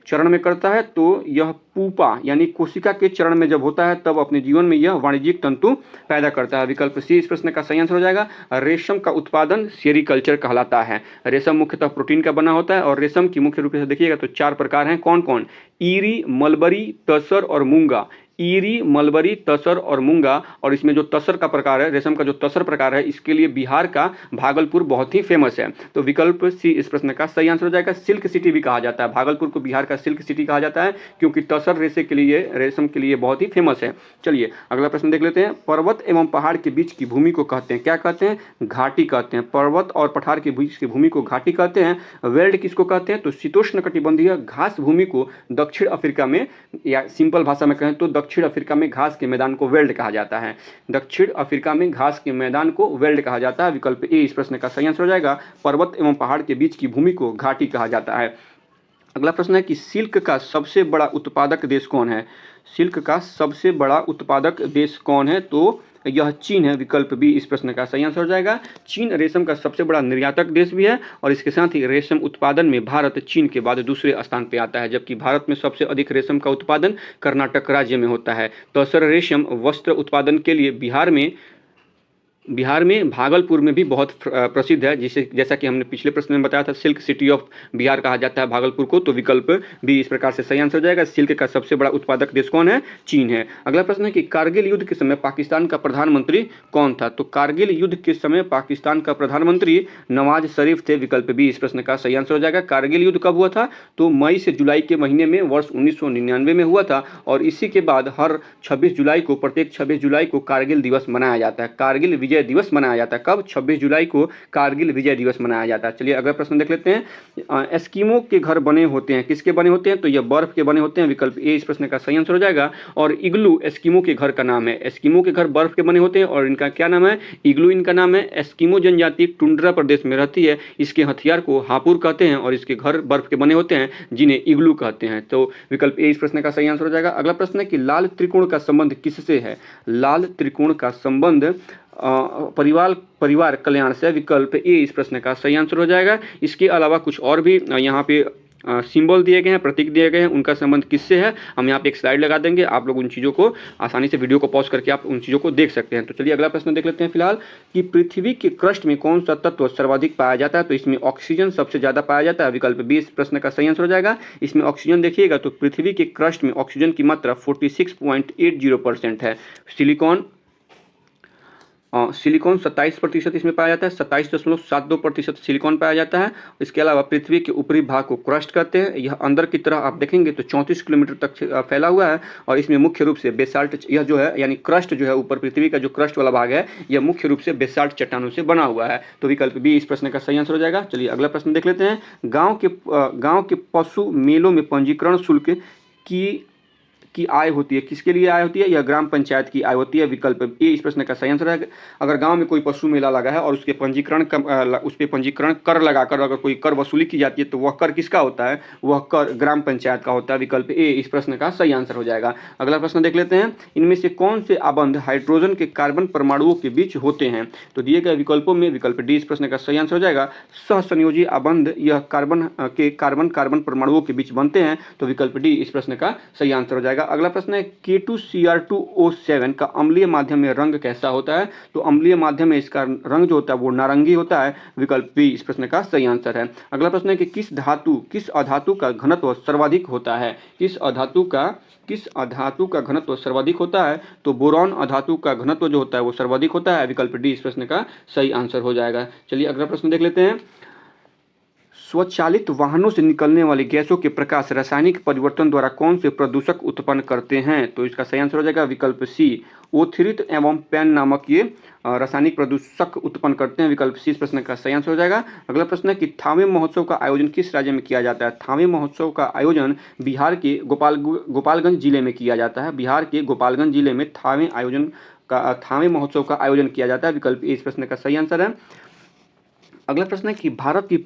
चरण में करता है? तो यह पूपा यानी कोशिका के चरण में जब होता है तब अपने जीवन में यह वाणिज्यिक तंतु पैदा करता है। विकल्प सी इस प्रश्न का सही आंसर हो जाएगा। रेशम का उत्पादन सेरीकल्चर कहलाता है। रेशम मुख्यतः प्रोटीन का बना होता है और रेशम की मुख्य रूप से देखिएगा तो 4 प्रकार हैं। कौन कौन? ईरी, मलबरी, तसर और मूंगा। ईरी, मलबरी, तसर और मूंगा। और इसमें जो तसर का प्रकार है, रेशम का जो तसर प्रकार है, इसके लिए बिहार का भागलपुर बहुत ही फेमस है। तो विकल्प सी इस प्रश्न का सही आंसर हो जाएगा। सिल्क सिटी भी कहा जाता है, भागलपुर को बिहार का सिल्क सिटी कहा जाता है क्योंकि तसर रेशम के लिए बहुत ही फेमस है। चलिए अगला प्रश्न देख लेते हैं, पर्वत एवं पहाड़ के बीच की भूमि को कहते हैं, क्या कहते हैं? घाटी कहते हैं। पर्वत और पठार के बीच की भूमि को घाटी कहते हैं। वेल्ड किसको कहते हैं? तो शीतोष्ण कटिबंधीय घास भूमि को दक्षिण अफ्रीका में, या सिंपल भाषा में कहें तो दक्षिण अफ्रीका में घास के मैदान को वेल्ड कहा जाता है। दक्षिण अफ्रीका में घास के मैदान को वेल्ड कहा जाता है। विकल्प ए इस प्रश्न का सही आंसर हो जाएगा। पर्वत एवं पहाड़ के बीच की भूमि को घाटी कहा जाता है। अगला प्रश्न है कि सिल्क का सबसे बड़ा उत्पादक देश कौन है? सिल्क का सबसे बड़ा उत्पादक देश कौन है? तो यह चीन है। विकल्प बी इस प्रश्न का सही आंसर हो जाएगा। चीन रेशम का सबसे बड़ा निर्यातक देश भी है और इसके साथ ही रेशम उत्पादन में भारत चीन के बाद दूसरे स्थान पर आता है, जबकि भारत में सबसे अधिक रेशम का उत्पादन कर्नाटक राज्य में होता है। तसर रेशम वस्त्र उत्पादन के लिए बिहार में भागलपुर में भी बहुत प्रसिद्ध है, जिसे जैसा कि हमने पिछले प्रश्न में बताया था सिल्क सिटी ऑफ बिहार कहा जाता है भागलपुर को। तो विकल्प बी इस प्रकार से सही आंसर हो जाएगा। सिल्क का सबसे बड़ा उत्पादक देश कौन है? चीन है। अगला प्रश्न है कि कारगिल युद्ध के समय पाकिस्तान का प्रधानमंत्री कौन था? तो कारगिल युद्ध के समय पाकिस्तान का प्रधानमंत्री नवाज शरीफ थे। विकल्प बी इस प्रश्न का सही आंसर हो जाएगा। कारगिल युद्ध कब हुआ था? तो मई से जुलाई के महीने में वर्ष 1999 में हुआ था और इसी के बाद हर 26 जुलाई को, प्रत्येक 26 जुलाई को कारगिल दिवस मनाया जाता है। कारगिल विजय दिवस मनाया जाता है। कब? 26 जुलाई को कारगिल विजय दिवस मनाया जाता है। चलिए अगला प्रश्न देख लेते हैं, एस्किमो के घर बने होते हैं, किसके बने होते हैं? तो यह बर्फ के बने होते हैं। विकल्प ए इस प्रश्न का सही आंसर हो जाएगा। और इग्लू एस्किमो के घर का नाम है। एस्किमो के घर बर्फ के बने होते हैं और इनका क्या नाम है? इग्लू इनका नाम है। एस्किमो जनजाति टुंड्रा प्रदेश में रहती है। इसके हथियार को हापुर कहते हैं और इसके घर बर्फ के बने होते हैं जिन्हें इग्लू कहते हैं। तो विकल्प ए इस प्रश्न का सही आंसर हो जाएगा। अगला प्रश्न है कि लाल त्रिकोण का संबंध किससे है? लाल त्रिकोण का संबंध परिवार कल्याण से। विकल्प ए इस प्रश्न का सही आंसर हो जाएगा। इसके अलावा कुछ और भी यहाँ पे सिंबल दिए गए हैं, प्रतीक दिए गए हैं, उनका संबंध किससे है हम यहाँ पे एक स्लाइड लगा देंगे। आप लोग उन चीज़ों को आसानी से वीडियो को पॉज करके आप उन चीज़ों को देख सकते हैं। तो चलिए अगला प्रश्न देख लेते हैं फिलहाल कि पृथ्वी के क्रस्ट में कौन सा तत्व सर्वाधिक पाया जाता है? तो इसमें ऑक्सीजन सबसे ज़्यादा पाया जाता है। विकल्प बी इस प्रश्न का सही आंसर हो जाएगा। इसमें ऑक्सीजन देखिएगा तो पृथ्वी के क्रस्ट में ऑक्सीजन की मात्रा 46.80% है। सिलिकॉन 27% इसमें पाया जाता है, 27.72% सिलिकॉन पाया जाता है। इसके अलावा पृथ्वी के ऊपरी भाग को क्रस्ट कहते हैं। यह अंदर की तरह आप देखेंगे तो 34 किलोमीटर तक फैला हुआ है और इसमें मुख्य रूप से बेसाल्ट, यह जो है यानी क्रस्ट जो है ऊपर पृथ्वी का जो क्रस्ट वाला भाग है यह मुख्य रूप से बेसाल्ट चट्टानों से बना हुआ है। तो विकल्प बी इस प्रश्न का सही आंसर हो जाएगा। चलिए अगला प्रश्न देख लेते हैं, गाँव के पशु मेलों में पंजीकरण शुल्क की आय होती है, किसके लिए आय होती है? यह ग्राम पंचायत की आय होती है। विकल्प ए इस प्रश्न का सही आंसर है। अगर गांव में कोई पशु मेला लगा है और उस पर पंजीकरण कर लगाकर अगर कोई कर वसूली की जाती है तो वह कर किसका होता है? वह कर ग्राम पंचायत का होता है। विकल्प ए इस प्रश्न का सही आंसर हो जाएगा। अगला प्रश्न देख लेते हैं, इनमें से कौन से आबंध हाइड्रोजन के कार्बन परमाणुओं के बीच होते हैं? तो दिए गए विकल्पों में विकल्प डी इस प्रश्न का सही आंसर हो जाएगा। सहसंयोजी आबंध यह कार्बन परमाणुओं के बीच बनते हैं। तो विकल्प डी इस प्रश्न का सही आंसर हो जाएगा। अगला प्रश्न है K2Cr2O7 का अम्लीय माध्यम में रंग कैसा होता है? तो अम्लीय माध्यम में इसका रंग जो होता है वो नारंगी होता है। विकल्प बी इस प्रश्न का सही आंसर है। अगला प्रश्न है कि किस अधातु का घनत्व सर्वाधिक होता है? किस अधातु का घनत्व सर्वाधिक होता है? तो बोरॉन अधातु का घनत्व जो होता है वो सर्वाधिक होता है। विकल्प डी इस प्रश्न का सही आंसर हो जाएगा। चलिए अगला प्रश्न देख लेते हैं, स्वचालित वाहनों से निकलने वाली गैसों के प्रकाश रासायनिक परिवर्तन द्वारा कौन से प्रदूषक उत्पन्न करते हैं? तो इसका सही आंसर हो जाएगा विकल्प सी, ओथिरित एवं पैन नामक ये रासायनिक प्रदूषक उत्पन्न करते हैं। विकल्प सी इस प्रश्न का सही आंसर हो जाएगा। अगला प्रश्न है कि थावे महोत्सव का आयोजन किस राज्य में किया जाता है? थावे महोत्सव का आयोजन बिहार के गोपालगंज जिले में किया जाता है। बिहार के गोपालगंज जिले में थावे महोत्सव का आयोजन किया जाता है। विकल्प ए इस प्रश्न का सही आंसर है। अगला प्रश्न है कि भारत की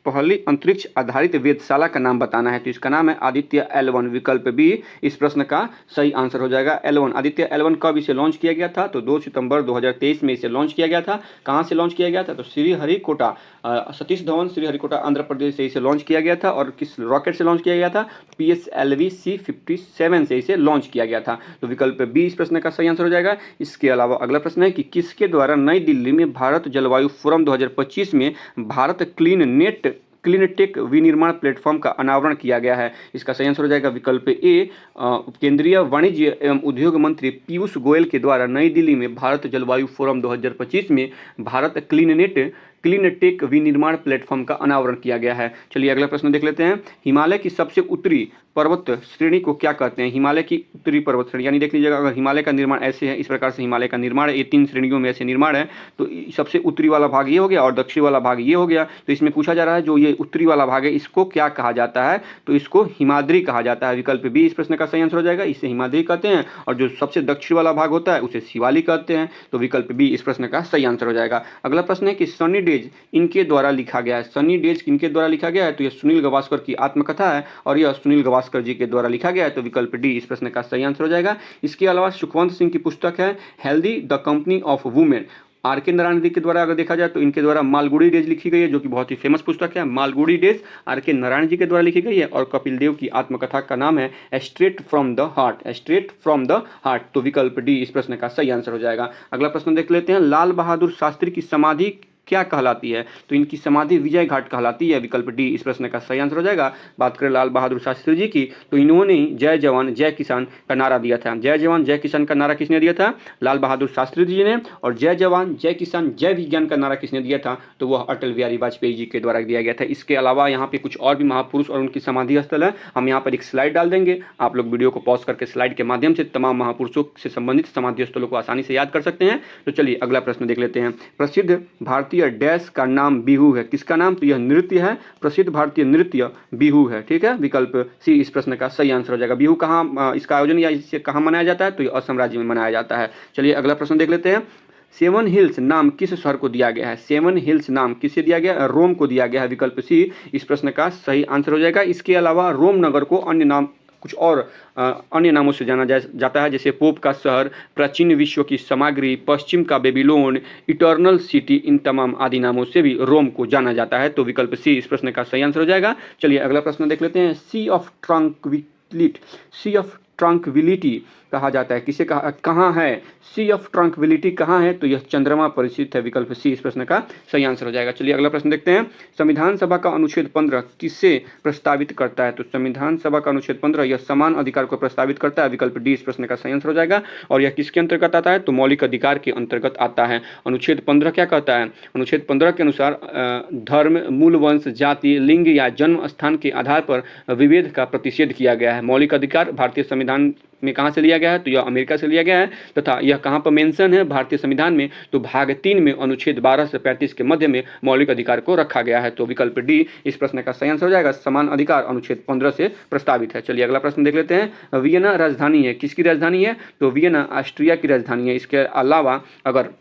पहली अंतरिक्ष आधारित वेधशाला का नाम बताना है। तो इसका नाम है आदित्य L1। विकल्प बी इस प्रश्न का सही आंसर हो जाएगा। L1 आदित्य L1 कब इसे लॉन्च किया गया था? तो 2 सितंबर 2023 में इसे लॉन्च किया गया था। कहाँ से लॉन्च किया गया था? तो श्रीहरिकोटा, सतीश धवन श्रीहरिकोटा आंध्र प्रदेश से इसे लॉन्च किया गया था। और किस रॉकेट से लॉन्च किया गया था? PSLV C57 से इसे लॉन्च किया गया था। तो विकल्प बी इस प्रश्न का सही आंसर हो जाएगा। इसके अलावा अगला प्रश्न है कि किसके द्वारा नई दिल्ली में भारत जलवायु फोरम 2025 में भारत क्लीनटेक विनिर्माण प्लेटफॉर्म का अनावरण किया गया है? इसका सही आंसर हो जाएगा विकल्प ए, केंद्रीय वाणिज्य एवं उद्योग मंत्री पीयूष गोयल के द्वारा नई दिल्ली में भारत जलवायु फोरम 2025 में भारत क्लीनटेक विनिर्माण प्लेटफॉर्म का अनावरण किया गया है। चलिए अगला प्रश्न देख लेते हैं। हिमालय की सबसे उत्तरी पर्वत श्रेणी को क्या कहते हैं? हिमालय की उत्तरी पर्वत श्रेणी, यानी देख लीजिएगा अगर हिमालय का निर्माण ऐसे है, इस प्रकार से हिमालय का निर्माण है, ये 3 श्रेणियों में ऐसे निर्माण है। तो सबसे उत्तरी वाला भाग ये हो गया और दक्षिण वाला भाग ये हो गया। तो इसमें पूछा जा रहा है जो ये उत्तरी वाला भाग है इसको क्या कहा जाता है? तो इसको हिमाद्री कहा जाता है। विकल्प बी इस प्रश्न का सही आंसर हो जाएगा। इसे हिमाद्री कहते हैं और जो सबसे दक्षिण वाला भाग होता है उसे शिवालिक कहते हैं। तो विकल्प बी इस प्रश्न का सही आंसर हो जाएगा। अगला प्रश्न है कि सनी डेज इनके द्वारा लिखा गया है। सनी डेज किनके द्वारा लिखा गया है? तो यह सुनील गावस्कर की आत्मकथा है और यह सुनील गावस्कर जी के द्वारा लिखा गया है। तो विकल्प डी इस प्रश्न का सही आंसर हो जाएगा। इसके अलावा सुखवंत सिंह की पुस्तक है healthy the company of women. R.K. Narayan ji के द्वारा अगर देखा जाए तो इनके द्वारा मालगुडी डेज लिखी गई है, जो कि बहुत ही फेमस पुस्तक है। Malgudi days R.K. नारायण जी के द्वारा लिखी गई है। और कपिल देव की आत्मकथा का नाम है स्ट्रेट फ्रॉम द हार्ट। तो विकल्प डी इस प्रश्न का सही आंसर हो जाएगा। अगला प्रश्न देख लेते हैं। लाल बहादुर शास्त्री की समाधि क्या कहलाती है? तो इनकी समाधि विजय घाट कहलाती है। विकल्प डी इस प्रश्न का सही आंसर हो जाएगा। बात करें लाल बहादुर शास्त्री जी की तो इन्होंने जय जवान जय किसान का नारा दिया था। जय जवान जय किसान का नारा किसने दिया था? लाल बहादुर शास्त्री जी ने। और जय जवान जय किसान जय विज्ञान का नारा किसने दिया था? तो वह अटल बिहारी वाजपेयी जी के द्वारा दिया गया था। इसके अलावा यहाँ पे कुछ और भी महापुरुष और उनकी समाधि स्थल है। हम यहाँ पर एक स्लाइड डाल देंगे, आप लोग वीडियो को पॉज करके स्लाइड के माध्यम से तमाम महापुरुषों से संबंधित समाधि स्थलों को आसानी से याद कर सकते हैं। तो चलिए अगला प्रश्न देख लेते हैं। प्रसिद्ध भारतीय डैश का नाम बिहू है। किसका नाम? तो यह नृत्य है, प्रसिद्ध भारतीय नृत्य बिहू है। ठीक है, विकल्प सी इस प्रश्न का सही आंसर हो जाएगा। बिहू कहाँ इसका आयोजन या इसे कहाँ मनाया जाता है? तो यह असम राज्य में मनाया जाता है। चलिए अगला प्रश्न देख लेते हैं। सेवन हिल्स नाम किस शहर को दिया गया है? सेवन हिल्स नाम किसे दिया गया है? रोम को दिया गया है। विकल्प सी इस प्रश्न का सही आंसर हो जाएगा। इसके अलावा रोम नगर को कुछ और अन्य नामों से जाना जाता है, जैसे पोप का शहर, प्राचीन विश्व की सामग्री, पश्चिम का बेबीलोन, इटर्नल सिटी, इन तमाम आदि नामों से भी रोम को जाना जाता है। तो विकल्प सी इस प्रश्न का सही आंसर हो जाएगा। चलिए अगला प्रश्न देख लेते हैं। सी ऑफ ट्रंक्विलिटी कहा जाता है किसे कहाँ है? सी ऑफ ट्रंक्विलिटी कहाँ है? तो यह चंद्रमा पर स्थित है। विकल्प सी इस प्रश्न का सही आंसर हो जाएगा। चलिए अगला प्रश्न देखते हैं। संविधान सभा का अनुच्छेद 15 किसे प्रस्तावित करता है? तो संविधान सभा का अनुच्छेद 15 यह समान अधिकार को प्रस्तावित करता है। विकल्प डी इस प्रश्न का सही आंसर हो जाएगा। और यह किसके अंतर्गत आता है? तो मौलिक अधिकार के अंतर्गत आता है। अनुच्छेद 15 क्या कहता है? अनुच्छेद 15 के अनुसार धर्म, मूल वंश, जाति, लिंग या जन्म स्थान के आधार पर विभेद का प्रतिषेध किया गया है। मौलिक अधिकार भारतीय संविधान में कहाँ से लिया गया है? तो यह अमेरिका से लिया गया है। तथा यह कहाँ पर मेंशन है भारतीय संविधान में? तो भाग 3 में अनुच्छेद 12 से 35 के मध्य में मौलिक अधिकार को रखा गया है। तो विकल्प डी इस प्रश्न का सही आंसर हो जाएगा। समान अधिकार अनुच्छेद 15 से प्रस्तावित है। चलिए अगला प्रश्न देख लेते हैं। वियना राजधानी है, किसकी राजधानी है? तो वियना ऑस्ट्रिया की राजधानी है। इसके अलावा अगर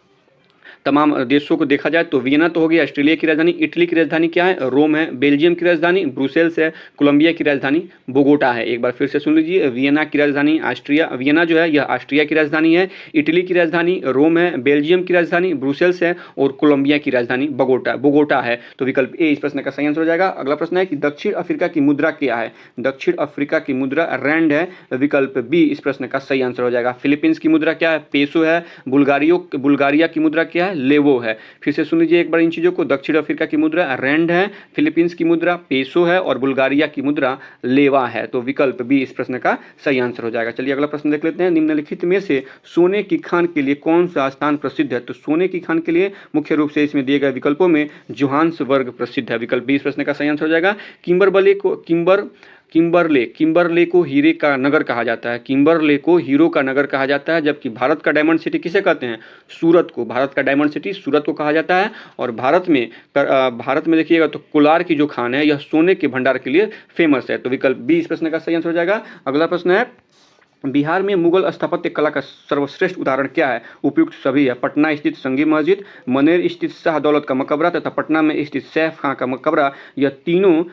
तमाम देशों को देखा जाए तो वियना तो हो गया ऑस्ट्रेलिया की राजधानी। इटली की राजधानी क्या है? रोम है। बेल्जियम की राजधानी ब्रुसेल्स है। कोलंबिया की राजधानी बोगोटा है। एक बार फिर से सुन लीजिए। वियना की राजधानी वियना जो है यह ऑस्ट्रिया की राजधानी है। इटली की राजधानी रोम है। बेल्जियम की राजधानी ब्रुसेल्स है और कोलंबिया की राजधानी बोगोटा है। तो विकल्प ए इस प्रश्न का सही आंसर हो जाएगा। अगला प्रश्न है कि दक्षिण अफ्रीका की मुद्रा क्या है? दक्षिण अफ्रीका की मुद्रा रैंड है। विकल्प बी इस प्रश्न का सही आंसर हो जाएगा। फिलीपींस की मुद्रा क्या है? पेसो है। बुल्गारिया की मुद्रा क्या है? है? लेवो है। फिर से सुन लीजिए एक बार इन चीज़ों को। दक्षिण अफ्रीका की मुद्रा रैंड है, फिलीपींस की मुद्रा पेसो है और बुल्गारिया की मुद्रा लेवा है। तो विकल्प बी इस प्रश्न का सही आंसर हो जाएगा। चलिए अगला प्रश्न देख लेते हैं। निम्नलिखित में से सोने की खान के लिए कौन सा स्थान प्रसिद्ध है? तो सोने की खान के लिए मुख्य रूप से इसमें दिए गए विकल्पों में जोहान्सबर्ग प्रसिद्ध है। विकल्प बी इस प्रश्न का सही आंसर हो जाएगा। किम्बरले को हीरे का नगर कहा जाता है। किम्बरले को हीरो का नगर कहा जाता है, जबकि भारत का डायमंड सिटी किसे कहते हैं? सूरत को। भारत का डायमंड सिटी सूरत को कहा जाता है। और भारत में देखिएगा तो कोलार की जो खान है यह सोने के भंडार के लिए फेमस है। तो विकल्प बी इस प्रश्न का सही आंसर हो जाएगा। अगला प्रश्न है, बिहार में मुगल स्थापत्य कला का सर्वश्रेष्ठ उदाहरण क्या है? उपयुक्त सभी है। पटना स्थित संगी मस्जिद, मनेर स्थित शाह दौलत का मकबरा तथा पटना में स्थित सैफ खां का मकबरा, यह तीनों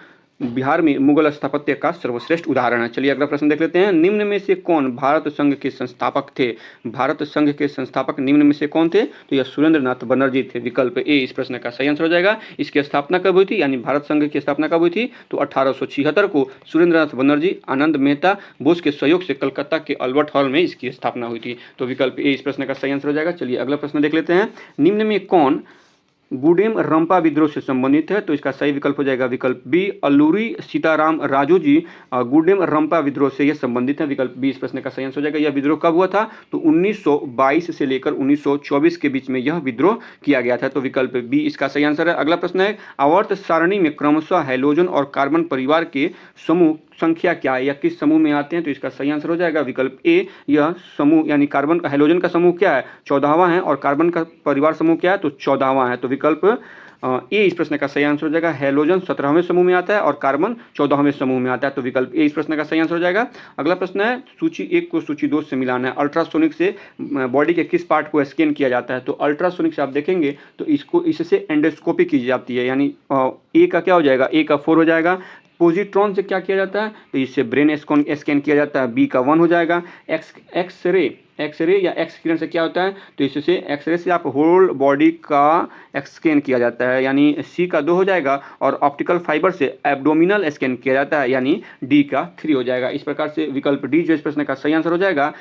बिहार में मुगल स्थापत्य का सर्वश्रेष्ठ उदाहरण है। चलिए अगला प्रश्न देख लेते हैं। निम्न में से कौन भारत संघ के संस्थापक थे? भारत संघ के संस्थापक निम्न में से कौन थे? तो यह सुरेंद्र नाथ बनर्जी थे। विकल्प ए इस प्रश्न का सही आंसर हो जाएगा। इसकी स्थापना कब हुई थी, यानी भारत संघ की स्थापना कब हुई थी? तो 1876 को सुरेंद्र नाथ बनर्जी, आनंद मेहता, बोस के सहयोग से कलकत्ता के अल्बर्ट हॉल में इसकी स्थापना हुई थी। तो विकल्प ए इस प्रश्न का सही आंसर हो जाएगा। चलिए अगला प्रश्न देख लेते हैं। निम्न में कौन गुडेम रंपा विद्रोह से संबंधित है? तो इसका सही विकल्प हो जाएगा विकल्प बी, अल्लूरी सीताराम राजू जी गुडेम रंपा विद्रोह से यह संबंधित है। विकल्प बी इस प्रश्न का सही आंसर हो जाएगा। यह विद्रोह कब हुआ था? तो 1922 से लेकर 1924 के बीच में यह विद्रोह किया गया था। तो विकल्प बी इसका सही आंसर है। अगला प्रश्न है, आवर्त सारणी में क्रमशः हैलोजन और कार्बन परिवार के समूह संख्या क्या है या किस समूह में आते हैं? तो इसका सही आंसर हो जाएगा विकल्प ए, यह समूह यानी कार्बन हैलोजन का समूह क्या है? 14वां है। और कार्बन का परिवार समूह क्या है? तो 14वां है। तो विकल्प ए इस प्रश्न का सही आंसर हो जाएगा। हैलोजन 17वें समूह में आता है और कार्बन 14वें समूह में आता है। तो विकल्प ए इस प्रश्न का सही आंसर हो जाएगा। अगला प्रश्न है, सूची 1 को सूची 2 से मिलाना है। अल्ट्रासोनिक से बॉडी के किस पार्ट को स्कैन किया जाता है? तो अल्ट्रासोनिक से आप देखेंगे तो इससे एंडोस्कोपी की जाती है, यानी ए का क्या हो जाएगा? ए का 4 हो जाएगा। पोजिट्रॉन से क्या किया जाता है? तो इससे ब्रेन स्कैन किया जाता है, बी का 1 हो जाएगा। एक्सरे या एक्स किरण से क्या होता है? तो इससे एक्सरे से आप होल बॉडी का स्कैन किया जाता है, यानी सी का 2 हो जाएगा। और ऑप्टिकल फाइबर से एब्डोमिनल स्कैन किया जाता है, यानी डी का 3 हो जाएगा। इस प्रकार से विकल्प डी जो इस प्रश्न का सही आंसर हो जाएगा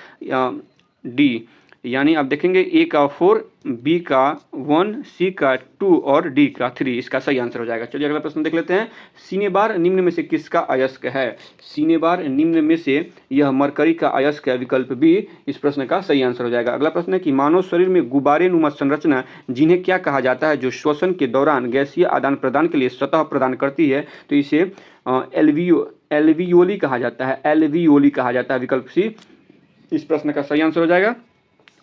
डी, यानी आप देखेंगे ए का 4, बी का 1, सी का 2 और डी का 3 इसका सही आंसर हो जाएगा। चलिए अगला प्रश्न देख लेते हैं। सिनेबार निम्न में से किसका अयस्क है? सिनेबार निम्न में से यह मरकरी का अयस्क है। विकल्प बी इस प्रश्न का सही आंसर हो जाएगा। अगला प्रश्न है कि मानव शरीर में गुब्बारे नुमा संरचना जिन्हें क्या कहा जाता है जो श्वसन के दौरान गैसीय आदान प्रदान के लिए सतह प्रदान करती है? तो इसे एल्वियोली कहा जाता है। एल्वियोली कहा जाता है। विकल्प सी इस प्रश्न का सही आंसर हो जाएगा।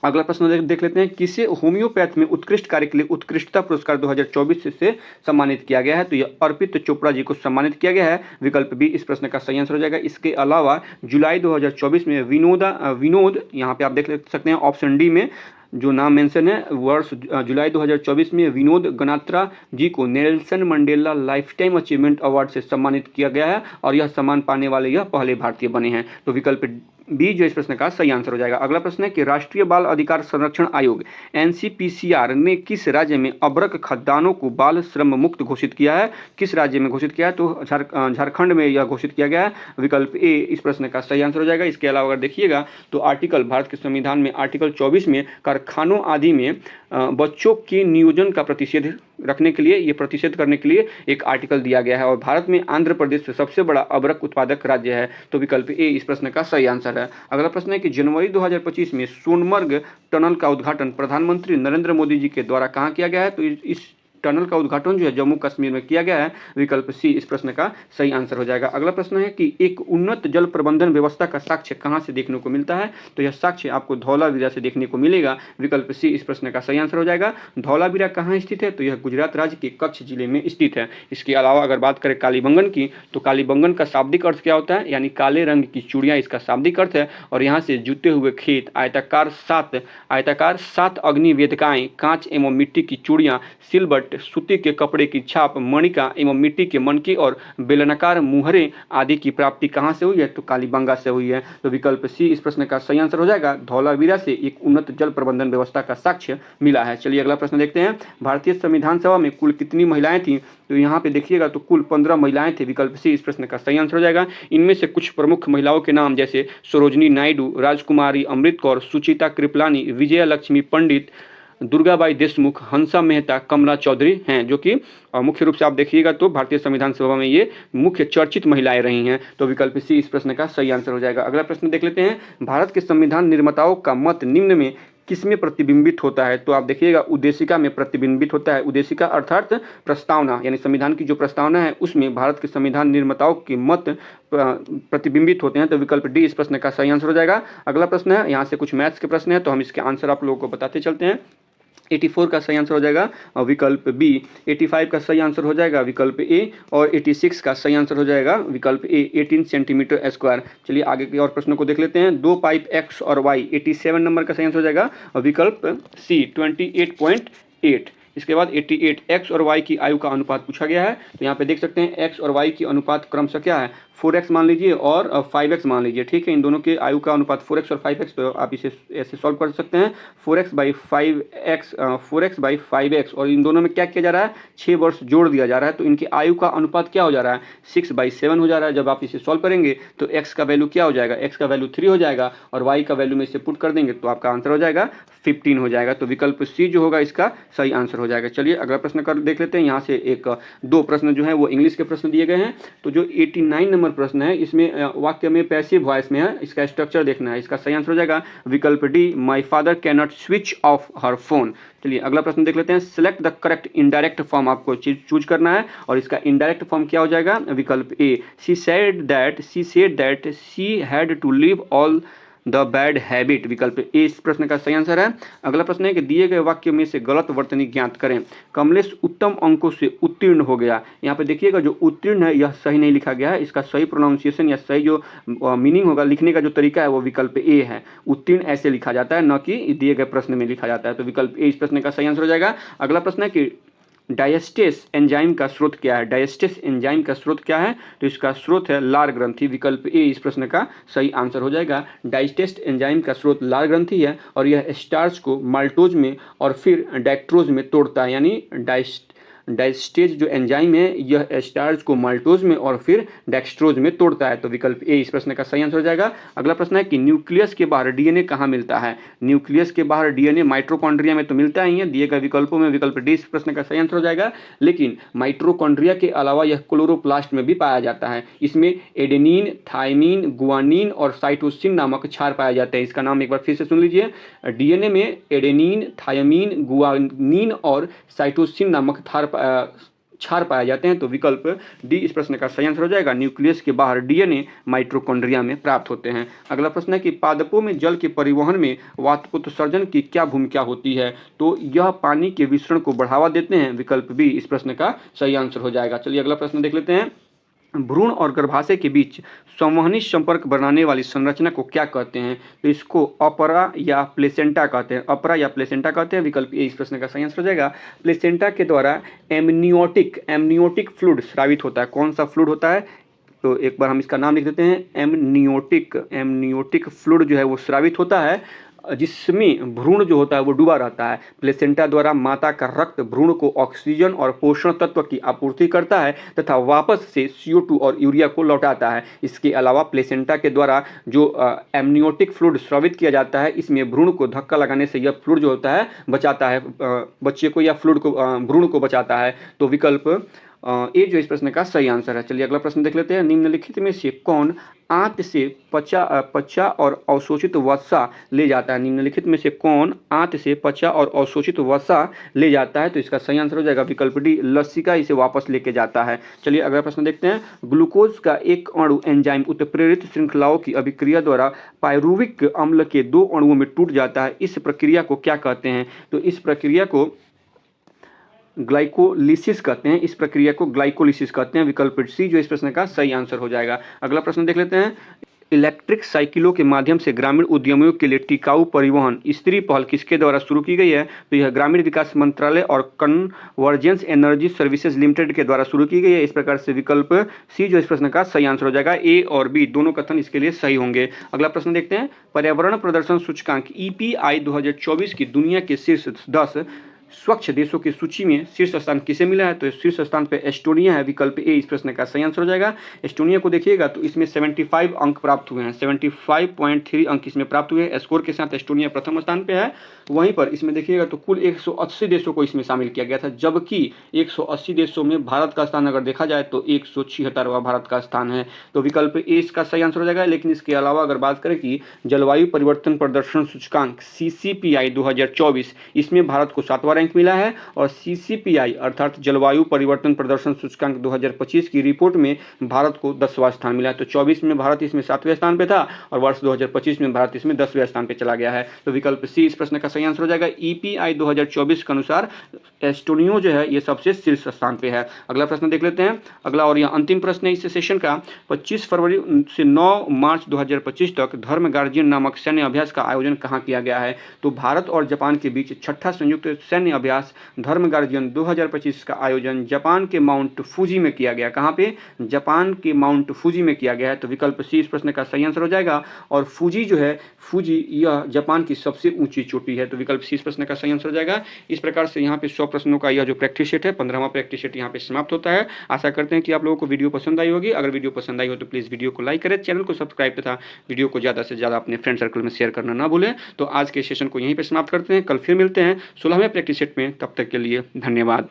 अगला प्रश्न देख लेते हैं। किसे होम्योपैथ में उत्कृष्ट कार्य के लिए उत्कृष्टता पुरस्कार 2024 से सम्मानित किया गया है? तो यह अर्पित चोपड़ा जी को सम्मानित किया गया है। विकल्प बी इस प्रश्न का सही आंसर हो जाएगा। इसके अलावा जुलाई 2024 में विनोद यहाँ पे आप देख सकते हैं ऑप्शन डी में जो नाम मेंशन है, वर्ष जुलाई 2024 में विनोद गनात्रा जी को Nelson Mandela life time achievement award से सम्मानित किया गया है और यह सम्मान पाने वाले यह पहले भारतीय बने हैं। तो विकल्प बी जो इस प्रश्न का सही आंसर हो जाएगा। अगला प्रश्न है कि राष्ट्रीय बाल अधिकार संरक्षण आयोग एनसीपीसीआर ने किस राज्य में अबरक खद्दानों को बाल श्रम मुक्त घोषित किया है? किस राज्य में घोषित किया है? तो झारखंड में यह घोषित किया गया है। विकल्प ए इस प्रश्न का सही आंसर हो जाएगा। इसके अलावा अगर देखिएगा तो भारत के संविधान में आर्टिकल 24 में कारखानों आदि में बच्चों के नियोजन का प्रतिषेध रखने के लिए, ये प्रतिषेध करने के लिए एक आर्टिकल दिया गया है। और भारत में आंध्र प्रदेश सबसे बड़ा अबरक उत्पादक राज्य है। तो विकल्प ए इस प्रश्न का सही आंसर है। अगला प्रश्न है कि जनवरी 2025 में सोनमर्ग टनल का उद्घाटन प्रधानमंत्री नरेंद्र मोदी जी के द्वारा कहाँ किया गया है? तो इस टनल का उद्घाटन जो है जम्मू कश्मीर में किया गया है। विकल्प सी इस प्रश्न का सही आंसर हो जाएगा। अगला प्रश्न है कि एक उन्नत जल प्रबंधन व्यवस्था का साक्ष्य कहां से देखने को मिलता है? तो यह साक्ष्य आपको धौलावीरा से देखने को मिलेगा। विकल्प सी इस प्रश्न का सही आंसर हो जाएगा। धौलावीरा कहां स्थित है? तो यह गुजरात राज्य के कच्छ जिले में स्थित है। इसके अलावा अगर बात करें कालीबंगन की, तो कालीबंगन का शाब्दिक अर्थ क्या होता है? यानी काले रंग की चूड़ियां इसका शाब्दिक अर्थ है। और यहाँ से जुते हुए खेत, आयताकार सात अग्नि वेदिकाएं, कांच एवं मिट्टी की चूड़ियां, सिलबट, सूती के कपड़े की छाप, मणिका एवं मिट्टी के मनके और बेलनाकार मुहरे आदि की प्राप्ति कहां से हुई है? तो कालीबंगा से हुई है। तो विकल्प सी इस प्रश्न का सही आंसर हो जाएगा। धौलावीरा से एक उन्नत जल प्रबंधन व्यवस्था का साक्ष्य मिला है। चलिए अगला प्रश्न देखते हैं। भारतीय संविधान सभा में कुल कितनी महिलाएं थी? तो यहाँ पे देखिएगा तो कुल 15 महिलाएं थे। विकल्प सी इस प्रश्न का सही आंसर हो जाएगा। इनमें से कुछ प्रमुख महिलाओं के नाम जैसे सरोजनी नायडू, राजकुमारी अमृत कौर, सुचिता कृपलानी, विजया लक्ष्मी पंडित, दुर्गाबाई देशमुख, हंसा मेहता, कमला चौधरी हैं, जो कि मुख्य रूप से आप देखिएगा तो भारतीय संविधान सभा में ये मुख्य चर्चित महिलाएं रही हैं। तो विकल्प सी इस प्रश्न का सही आंसर हो जाएगा। अगला प्रश्न देख लेते हैं, भारत के संविधान निर्माताओं का मत निम्न में किसमें प्रतिबिंबित होता है? तो आप देखिएगा उद्देशिका में प्रतिबिंबित होता है। उद्देशिका अर्थात प्रस्तावना, यानी संविधान की जो प्रस्तावना है उसमें भारत के संविधान निर्माताओं के मत प्रतिबिंबित होते हैं। तो विकल्प डी इस प्रश्न का सही आंसर हो जाएगा। अगला प्रश्न है, यहाँ से कुछ मैथ्स के प्रश्न है तो हम इसके आंसर आप लोगों को बताते चलते हैं। 84 का सही आंसर हो जाएगा और विकल्प बी। 85 का सही आंसर हो जाएगा विकल्प ए और 86 का सही आंसर हो जाएगा विकल्प ए 18 सेंटीमीटर स्क्वायर। चलिए आगे के और प्रश्नों को देख लेते हैं। दो पाइप एक्स और वाई, 87 नंबर का सही आंसर हो जाएगा और विकल्प सी 28.8। इसके बाद 88 एक्स और वाई की आयु का अनुपात पूछा गया है। तो यहाँ पे देख सकते हैं एक्स और वाई की अनुपात क्रमशः क्या है, 4x मान लीजिए और 5x मान लीजिए। ठीक है, इन दोनों के आयु का अनुपात 4x और 5x, तो आप इसे ऐसे सॉल्व कर सकते हैं 4x बाई 5x और इन दोनों में क्या किया जा रहा है, 6 वर्ष जोड़ दिया जा रहा है। तो इनकी आयु का अनुपात क्या हो जा रहा है, 6/7 हो जा रहा है। जब आप इसे सॉल्व करेंगे तो x का वैल्यू क्या हो जाएगा, x का वैल्यू 3 हो जाएगा और y का वैल्यू में इसे पुट कर देंगे तो आपका आंसर हो जाएगा 15 हो जाएगा। तो विकल्प सी जो होगा इसका सही आंसर हो जाएगा। चलिए अगला प्रश्न कर देख लेते हैं। यहाँ से एक दो प्रश्न जो है वो इंग्लिश के प्रश्न दिए गए हैं। तो जो 89 नंबर प्रश्न है इसमें वाक्य में पैसिव वॉइस में है, इसका स्ट्रक्चर देखना है। इसका सही आंसर हो जाएगा विकल्प D, my father can not switch of her phone. चलिए अगला प्रश्न देख लेते हैं। Select the correct indirect form आपको चूज करना है और इसका इनडायरेक्ट फॉर्म क्या हो जाएगा, विकल्प A, she said that she had to leave all the bad habit. विकल्प ए इस प्रश्न का सही आंसर है। अगला प्रश्न है कि दिए गए वाक्य में से गलत वर्तनी ज्ञात करें। कमलेश उत्तम अंकों से उत्तीर्ण हो गया। यहाँ पे देखिएगा जो उत्तीर्ण है यह सही नहीं लिखा गया है। इसका सही प्रोनाउंसिएशन या सही जो मीनिंग होगा, लिखने का जो तरीका है वो विकल्प ए है। उत्तीर्ण ऐसे लिखा जाता है, न कि दिए गए प्रश्न में लिखा जाता है। तो विकल्प ए इस प्रश्न का सही आंसर हो जाएगा। अगला प्रश्न है कि डायस्टेस एंजाइम का स्रोत क्या है। डायस्टेस एंजाइम का स्रोत क्या है, तो इसका स्रोत है लार ग्रंथि। विकल्प ए इस प्रश्न का सही आंसर हो जाएगा। डायस्टेस एंजाइम का स्रोत लार ग्रंथि है और यह स्टार्च को माल्टोज में और फिर डेक्ट्रोज में तोड़ता है। यानी डायस्टेज जो एंजाइम है यह स्टार्च को माल्टोज में और फिर डेक्स्ट्रोज में तोड़ता है। तो विकल्प ए इस प्रश्न का सही आंसर हो जाएगा। अगला प्रश्न है कि न्यूक्लियस के बाहर डीएनए कहाँ मिलता है। न्यूक्लियस के बाहर डीएनए माइटोकॉन्ड्रिया में तो मिलता ही है, दिए गए विकल्पों में विकल्प डी इस प्रश्न का सही आंसर हो जाएगा। लेकिन माइटोकॉन्ड्रिया के अलावा यह क्लोरोप्लास्ट में भी पाया जाता है। इसमें एडेनिन, थायमीन, गुआनिन और साइटोसिन नामक क्षार पाए जाते हैं। इसका नाम एक बार फिर से सुन लीजिए। डीएनए में एडेनिन, थायमीन, गुआनिन और साइटोसिन नामक क्षार पाए जाते हैं। तो विकल्प डी इस प्रश्न का सही आंसर हो जाएगा। न्यूक्लियस के बाहर डीएनए माइटोकॉन्ड्रिया में प्राप्त होते हैं। अगला प्रश्न है कि पादपों में जल के परिवहन में वातपोत्सर्जन की क्या भूमिका होती है। तो यह पानी के विसरण को बढ़ावा देते हैं। विकल्प बी इस प्रश्न का सही आंसर हो जाएगा। चलिए अगला प्रश्न देख लेते हैं। भ्रूण और गर्भाशय के बीच संवहनी संपर्क बनाने वाली संरचना को क्या कहते हैं। तो इसको अपरा या प्लेसेंटा कहते हैं। अपरा या प्लेसेंटा कहते हैं। विकल्प ए इस प्रश्न का सही आंसर हो जाएगा। प्लेसेंटा के द्वारा एमनियोटिक फ्लूइड स्रावित होता है। कौन सा फ्लूइड होता है, तो एक बार हम इसका नाम लिख देते हैं। एमनियोटिक फ्लूइड जो है वो स्रावित होता है जिसमें भ्रूण जो होता है वो डूबा रहता है। प्लेसेंटा द्वारा माता का रक्त भ्रूण को ऑक्सीजन और पोषण तत्व की आपूर्ति करता है तथा वापस से CO2 और यूरिया को लौटाता है। इसके अलावा प्लेसेंटा के द्वारा जो एमनियोटिक फ्लूइड स्रावित किया जाता है, इसमें भ्रूण को धक्का लगाने से यह फ्लूइड जो होता है बचाता है बच्चे को, या फ्लूइड को भ्रूण को बचाता है। तो विकल्प ए जो इस प्रश्न का सही आंसर है। चलिए अगला प्रश्न देख लेते हैं। निम्नलिखित में से कौन आंत से पचा और अवशोषित वसा ले जाता है। निम्नलिखित में से कौन आंत से पचा और अवशोषित वसा ले जाता है। तो इसका सही आंसर हो जाएगा विकल्प डी, लसिका इसे वापस लेके जाता है। चलिए अगला प्रश्न देखते हैं। ग्लूकोज का एक अणु एंजाइम उत्प्रेरित श्रृंखलाओं की अभिक्रिया द्वारा पायरुविक अम्ल के 2 अणुओं में टूट जाता है। इस प्रक्रिया को क्या कहते हैं। तो इस प्रक्रिया को ग्लाइकोलिसिस कहते हैं। इस प्रक्रिया को ग्लाइकोलिसिस कहते हैं। विकल्प सी जो इस प्रश्न का सही आंसर हो जाएगा। अगला प्रश्न देख लेते हैं। इलेक्ट्रिक साइकिलों के माध्यम से ग्रामीण उद्यमियों के लिए टिकाऊ परिवहन स्त्री पहल किसके द्वारा शुरू की गई है। तो यह ग्रामीण विकास मंत्रालय और कन्वर्जेंस एनर्जी सर्विसेज लिमिटेड के द्वारा शुरू की गई है। इस प्रकार से विकल्प सी जो इस प्रश्न का सही आंसर हो जाएगा। ए और बी दोनों कथन इसके लिए सही होंगे। अगला प्रश्न देखते हैं। पर्यावरण प्रदर्शन सूचकांक EPI 2024 की दुनिया के शीर्ष 10 स्वच्छ देशों की सूची में शीर्ष स्थान किसे मिला है? तो शीर्ष स्थान पे एस्टोनिया है, विकल्प ए इस प्रश्न का सही आंसर हो जाएगा। एस्टोनिया को देखिएगा तो इसमें 75 अंक प्राप्त हुए हैं, 75.3 अंक इसमें प्राप्त हुए हैं। स्कोर के साथ एस्टोनिया प्रथम स्थान पे है। वहीं पर इसमें देखिएगा तो कुल 180 देशों को इसमें शामिल किया गया था, जबकि 180 देशों में भारत का स्थान अगर देखा जाए तो 176वां भारत का स्थान है। तो विकल्प ए इसका सही आंसर हो जाएगा। लेकिन इसके अलावा अगर बात करें कि जलवायु परिवर्तन प्रदर्शन सूचकांक CCPI 2024, इसमें भारत को 7वां रैंक मिला है। और CCPI अर्थात जलवायु परिवर्तन प्रदर्शन सूचकांक 2025 की रिपोर्ट में भारत को 10वां स्थान मिला है। तो 24 में भारत इसमें 7वें स्थान पे था और वर्ष 2025 में भारत इसमें 10वें स्थान पे चला गया है। तो विकल्प सी इस प्रश्न का सही आंसर हो जाएगा। EPI 2024 के अनुसार एस्टोनिया जो है ये सबसे शीर्ष स्थान पे है। अगला प्रश्न देख लेते हैं। अगला और यह अंतिम प्रश्न है इस सेशन का। 25 फरवरी से 9 मार्च 2025 तक धर्म गार्जियन नामक सैन्य अभ्यास का आयोजन कहाँ किया गया है? तो भारत और जापान के बीच छठा संयुक्त सैन्य अभ्यास धर्म गार्जियन 2025 का आयोजन जापान के माउंट फूजी में किया गया। कहाँ पे? जापान के माउंट फूजी में किया गया है। तो विकल्प सी इस प्रश्न का सही आंसर हो जाएगा। और फूजी जो है, फूजी यह जापान की सबसे ऊंची चोटी है। तो विकल्प सी इस प्रश्न का सही आंसर हो जाएगा। इस प्रकार से यहाँ पे 100 प्रश्नों का यह जो प्रैक्टिस सेट है, 15वां प्रैक्टिस सेट यहाँ पे समाप्त होता है। आशा करते हैं कि आप लोगों को वीडियो पसंद आई होगी। अगर वीडियो पसंद आई हो तो प्लीज़ वीडियो को लाइक करें, चैनल को सब्सक्राइब तथा वीडियो को ज़्यादा से ज़्यादा अपने फ्रेंड सर्कल में शेयर करना ना भूलें। तो आज के सेशन को यहीं पर समाप्त करते हैं। कल फिर मिलते हैं 16वें प्रैक्टिस सेट में। तब तक के लिए धन्यवाद।